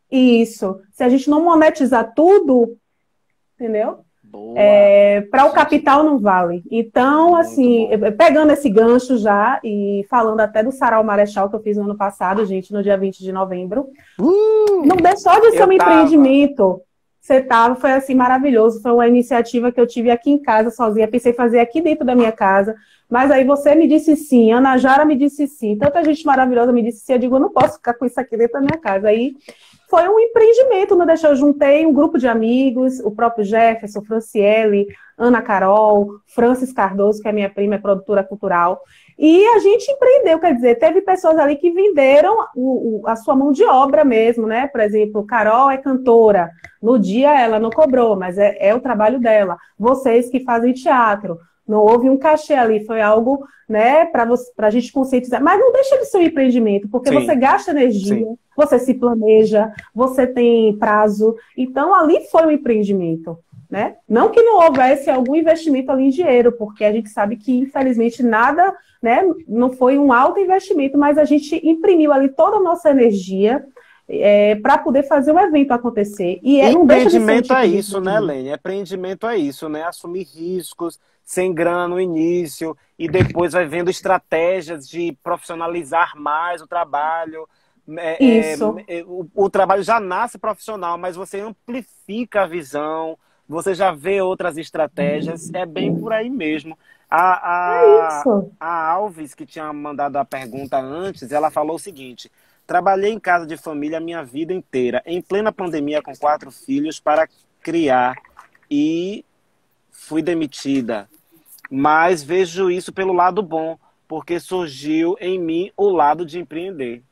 isso, se a gente não monetizar tudo, entendeu? Boa. Para o Gente, capital não vale. Então, muito assim, bom. pegando esse gancho já e falando até do Sarau Marechal que eu fiz no ano passado, gente, no dia 20 de novembro, não deixou de ser Eu um tava. empreendimento. você estava, foi assim maravilhoso. Foi uma iniciativa que eu tive aqui em casa sozinha. Pensei em fazer aqui dentro da minha casa. Mas aí você me disse sim, Ana Jara me disse sim, tanta gente maravilhosa me disse sim. Eu digo, eu não posso ficar com isso aqui dentro da minha casa. Aí foi um empreendimento, não deixou. Eu juntei um grupo de amigos, o próprio Jefferson, Franciele, Ana Carol, Francis Cardoso, que é minha prima, é produtora cultural. E a gente empreendeu, quer dizer, teve pessoas ali que venderam a sua mão de obra mesmo, né? Por exemplo, Carol é cantora. No dia ela não cobrou, mas é o trabalho dela. Vocês que fazem teatro. Não houve um cachê ali, foi algo, né, para a gente conscientizar. Mas não deixa de ser um empreendimento, porque Sim. você gasta energia, Sim. você se planeja, você tem prazo. Então, ali foi um empreendimento, né? Não que não houvesse algum investimento ali em dinheiro, porque a gente sabe que, infelizmente, nada, né, não foi um alto investimento, mas a gente imprimiu ali toda a nossa energia para poder fazer o evento acontecer. E não deixa de ser um Empreendimento tipo é de isso, né, Lene? Empreendimento é isso, né? Assumir riscos, sem grana no início, e depois vai vendo estratégias de profissionalizar mais o trabalho. Isso. O trabalho já nasce profissional, mas você amplifica a visão, você já vê outras estratégias, é bem por aí mesmo. É isso. A Alves, que tinha mandado a pergunta antes, ela falou o seguinte: trabalhei em casa de família a minha vida inteira, em plena pandemia com 4 filhos para criar e fui demitida. Mas vejo isso pelo lado bom, porque surgiu em mim o lado de empreender.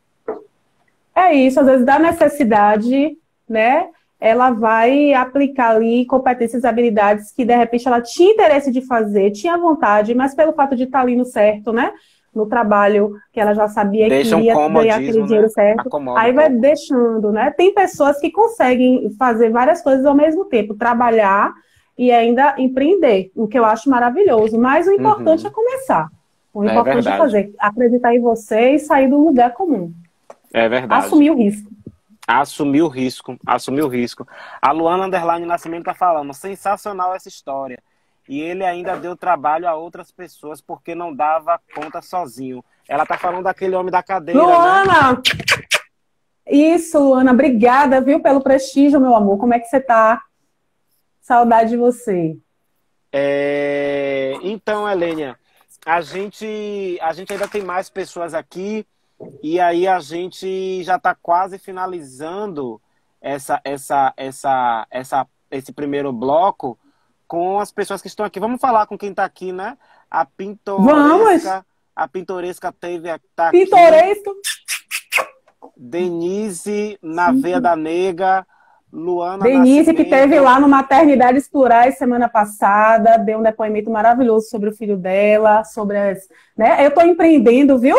É isso, às vezes da necessidade, né? Ela vai aplicar ali competências e habilidades que, de repente, ela tinha interesse de fazer, tinha vontade, mas pelo fato de estar ali no certo, né? No trabalho que ela já sabia que Deixa um ia ganhar aquele comodismo, dinheiro né? certo, Acomoda aí um vai pouco. deixando, né? Tem pessoas que conseguem fazer várias coisas ao mesmo tempo, trabalhar e ainda empreender, o que eu acho maravilhoso. Mas o importante é Uhum. começar. O É importante é verdade. fazer, acreditar em você e sair do lugar comum. É verdade. Assumir o risco. Assumir o risco, assumir o risco. A Luana Underline Nascimento está falando, sensacional essa história. E ele ainda deu trabalho a outras pessoas porque não dava conta sozinho. Ela está falando daquele homem da cadeira, né? Luana! Isso, Luana, obrigada, viu, pelo prestígio, meu amor. Como é que você tá? Saudade de você. Então, Helênia, a gente ainda tem mais pessoas aqui e aí a gente já está quase finalizando esse primeiro bloco com as pessoas que estão aqui. Vamos falar com quem está aqui, né? A Vamos! Pintoresca, a Pintoresca tá aqui. Pitoresco! Denise na Veia da Nega, Luana Denise, que teve Nascimento. lá no Maternidades Plurais semana passada, deu um depoimento maravilhoso sobre o filho dela, sobre as. Né? Eu estou empreendendo, viu?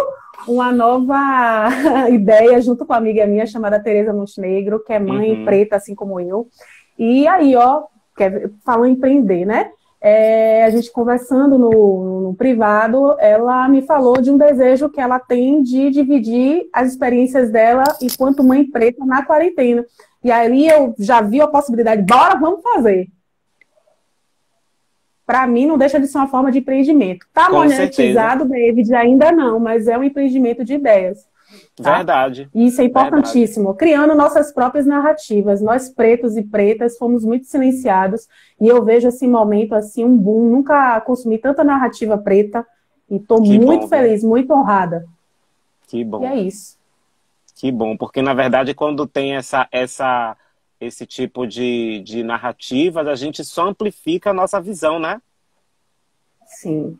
Uma nova ideia junto com uma amiga minha chamada Tereza Montenegro, que é mãe Uhum. preta, assim como eu. E aí, ó, falou em empreender, né? A gente conversando no privado, ela me falou de um desejo que ela tem de dividir as experiências dela enquanto mãe preta na quarentena. E aí eu já vi a possibilidade, bora, vamos fazer. Para mim, não deixa de ser uma forma de empreendimento. Está Com certeza. monetizado, David? Ainda não, mas é um empreendimento de ideias. Tá? Verdade. E isso é Verdade. importantíssimo. Criando nossas próprias narrativas. Nós, pretos e pretas, fomos muito silenciados. E eu vejo esse momento, assim, um boom. Nunca consumi tanta narrativa preta. E estou muito feliz, muito honrada. Que bom. E é isso. Que bom, porque na verdade quando tem esse tipo de narrativas, a gente só amplifica a nossa visão, né? Sim.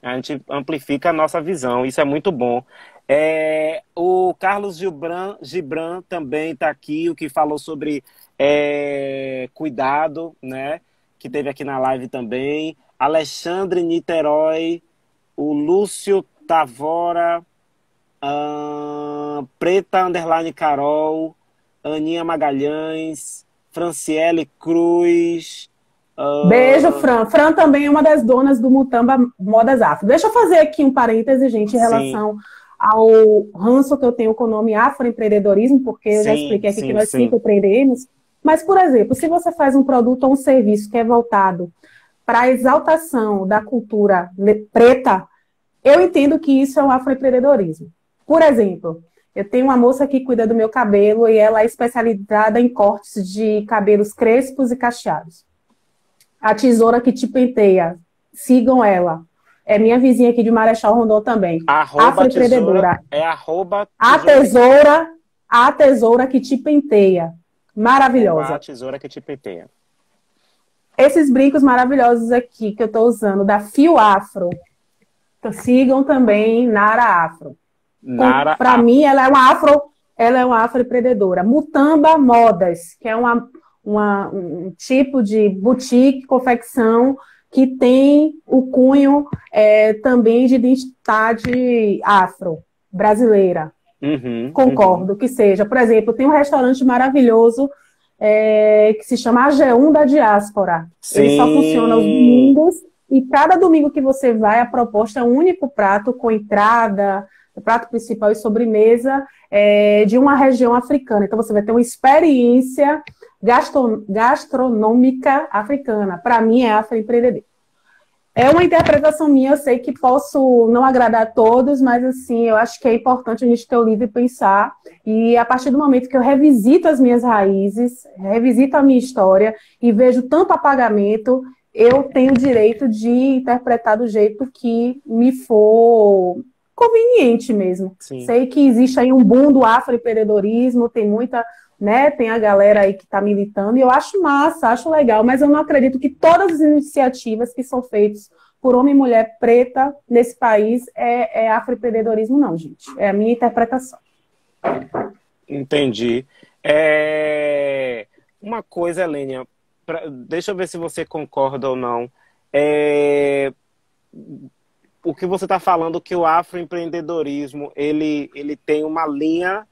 A gente amplifica a nossa visão, isso é muito bom. O Carlos Gibran também está aqui, o que falou sobre cuidado, né? Que teve aqui na live também. Alexandre Niterói, o Lúcio Tavora, Preta Underline Carol, Aninha Magalhães, Franciele Cruz. Beijo, Fran. Fran também é uma das donas do Mutamba Modas Afro. Deixa eu fazer aqui um parêntese, gente, em relação ao ranço que eu tenho com o nome afroempreendedorismo, porque eu já expliquei aqui que nós 5 empreendemos. Mas, por exemplo, se você faz um produto ou um serviço que é voltado para a exaltação da cultura preta, eu entendo que isso é um afroempreendedorismo. Por exemplo, Eu tenho uma moça que cuida do meu cabelo e ela é especializada em cortes de cabelos crespos e cacheados. A tesoura que te penteia. Sigam ela. É minha vizinha aqui de Marechal Rondon também. Afroempreendedora. A tesoura que te penteia. Maravilhosa. A tesoura que te penteia. Esses brincos maravilhosos aqui que eu estou usando, da Fio Afro. Então, sigam também Nara Afro. Para mim, ela é uma afroempreendedora. Mutamba Modas, que é um tipo de boutique, confecção, que tem o cunho também de identidade afro, brasileira. Concordo que seja. Por exemplo, tem um restaurante maravilhoso que se chama AG1 da Diáspora. Sim. Ele só funciona aos domingos, e cada domingo que você vai, a proposta é um único prato com entrada, prato principal e sobremesa de uma região africana. Então você vai ter uma experiência gastronômica africana. Para mim é afroempreendedor. É uma interpretação minha, eu sei que posso não agradar a todos, mas assim, eu acho que é importante a gente ter o livre pensar, e a partir do momento que eu revisito as minhas raízes, revisito a minha história e vejo tanto apagamento, eu tenho o direito de interpretar do jeito que me for conveniente mesmo. Sim. Sei que existe aí um boom do afroempreendedorismo, tem muita, né, tem a galera aí que está militando, e eu acho massa, acho legal, mas eu não acredito que todas as iniciativas que são feitas por homem e mulher preta nesse país é afroempreendedorismo, não, gente. É a minha interpretação. Entendi. Uma coisa, Helênia, deixa eu ver se você concorda ou não. O que você está falando, que o afroempreendedorismo ele tem uma linha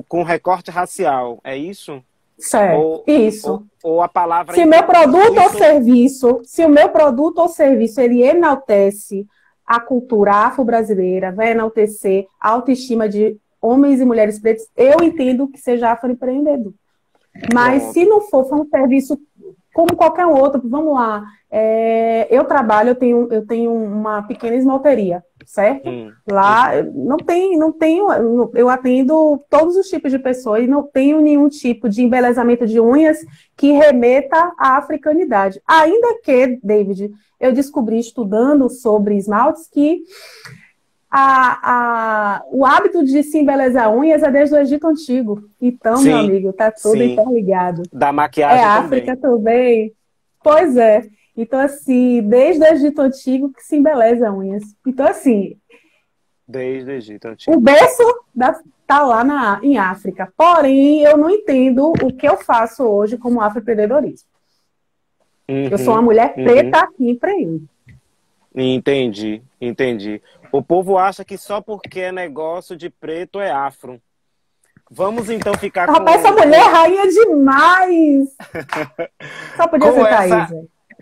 com recorte racial, é isso? Certo, isso. Ou a palavra... Se o meu produto ou serviço ele enaltece a cultura afro-brasileira, vai enaltecer a autoestima de homens e mulheres pretos, eu entendo que seja afroempreendedor. Mas se não for um serviço como qualquer outro, vamos lá, eu trabalho, eu tenho uma pequena esmalteria, certo? Lá não tenho, eu atendo todos os tipos de pessoas e não tenho nenhum tipo de embelezamento de unhas que remeta à africanidade. Ainda que, David, eu descobri estudando sobre esmaltes que o hábito de se embelezar unhas é desde o Egito Antigo. Então, sim, meu amigo, tá tudo interligado. Da maquiagem também. África também. Pois é. Então, assim, desde o Egito Antigo que se embeleza unhas. Então, assim... Desde o Egito Antigo. O berço tá lá em África. Porém, eu não entendo o que eu faço hoje como afroempreendedorismo. Eu sou uma mulher preta que empreende. Entendi. O povo acha que só porque é negócio de preto é afro. Vamos então ficar com... Rapaz, essa mulher é rainha demais! Só podia ser Thaís.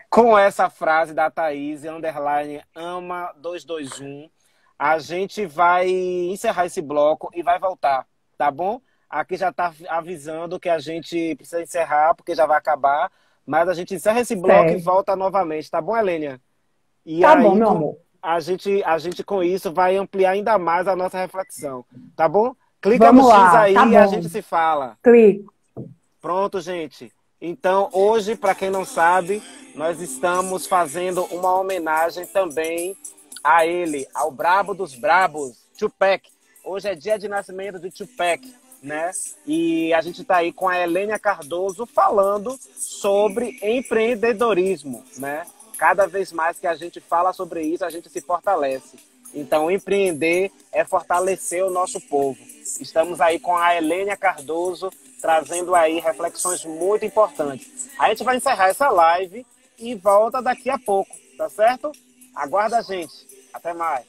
Com essa frase da Thaís, _ama221, a gente vai encerrar esse bloco e vai voltar, tá bom? Aqui já tá avisando que a gente precisa encerrar, porque já vai acabar, mas a gente encerra esse bloco e volta novamente, tá bom, Helênia? E tá bom, meu amor. A gente com isso vai ampliar ainda mais a nossa reflexão, tá bom? Clica Vamos no X lá, aí tá e bom. a gente se fala. Clique. Pronto, gente. Então, hoje, para quem não sabe, nós estamos fazendo uma homenagem também a ele, ao brabo dos brabos, Tupac. Hoje é dia de nascimento de Tupac, né? E a gente está aí com a Helênia Cardoso falando sobre empreendedorismo, né? Cada vez mais que a gente fala sobre isso, a gente se fortalece. Então, empreender é fortalecer o nosso povo. Estamos aí com a Helênia Cardoso, trazendo aí reflexões muito importantes. A gente vai encerrar essa live e volta daqui a pouco, tá certo? Aguarda a gente. Até mais.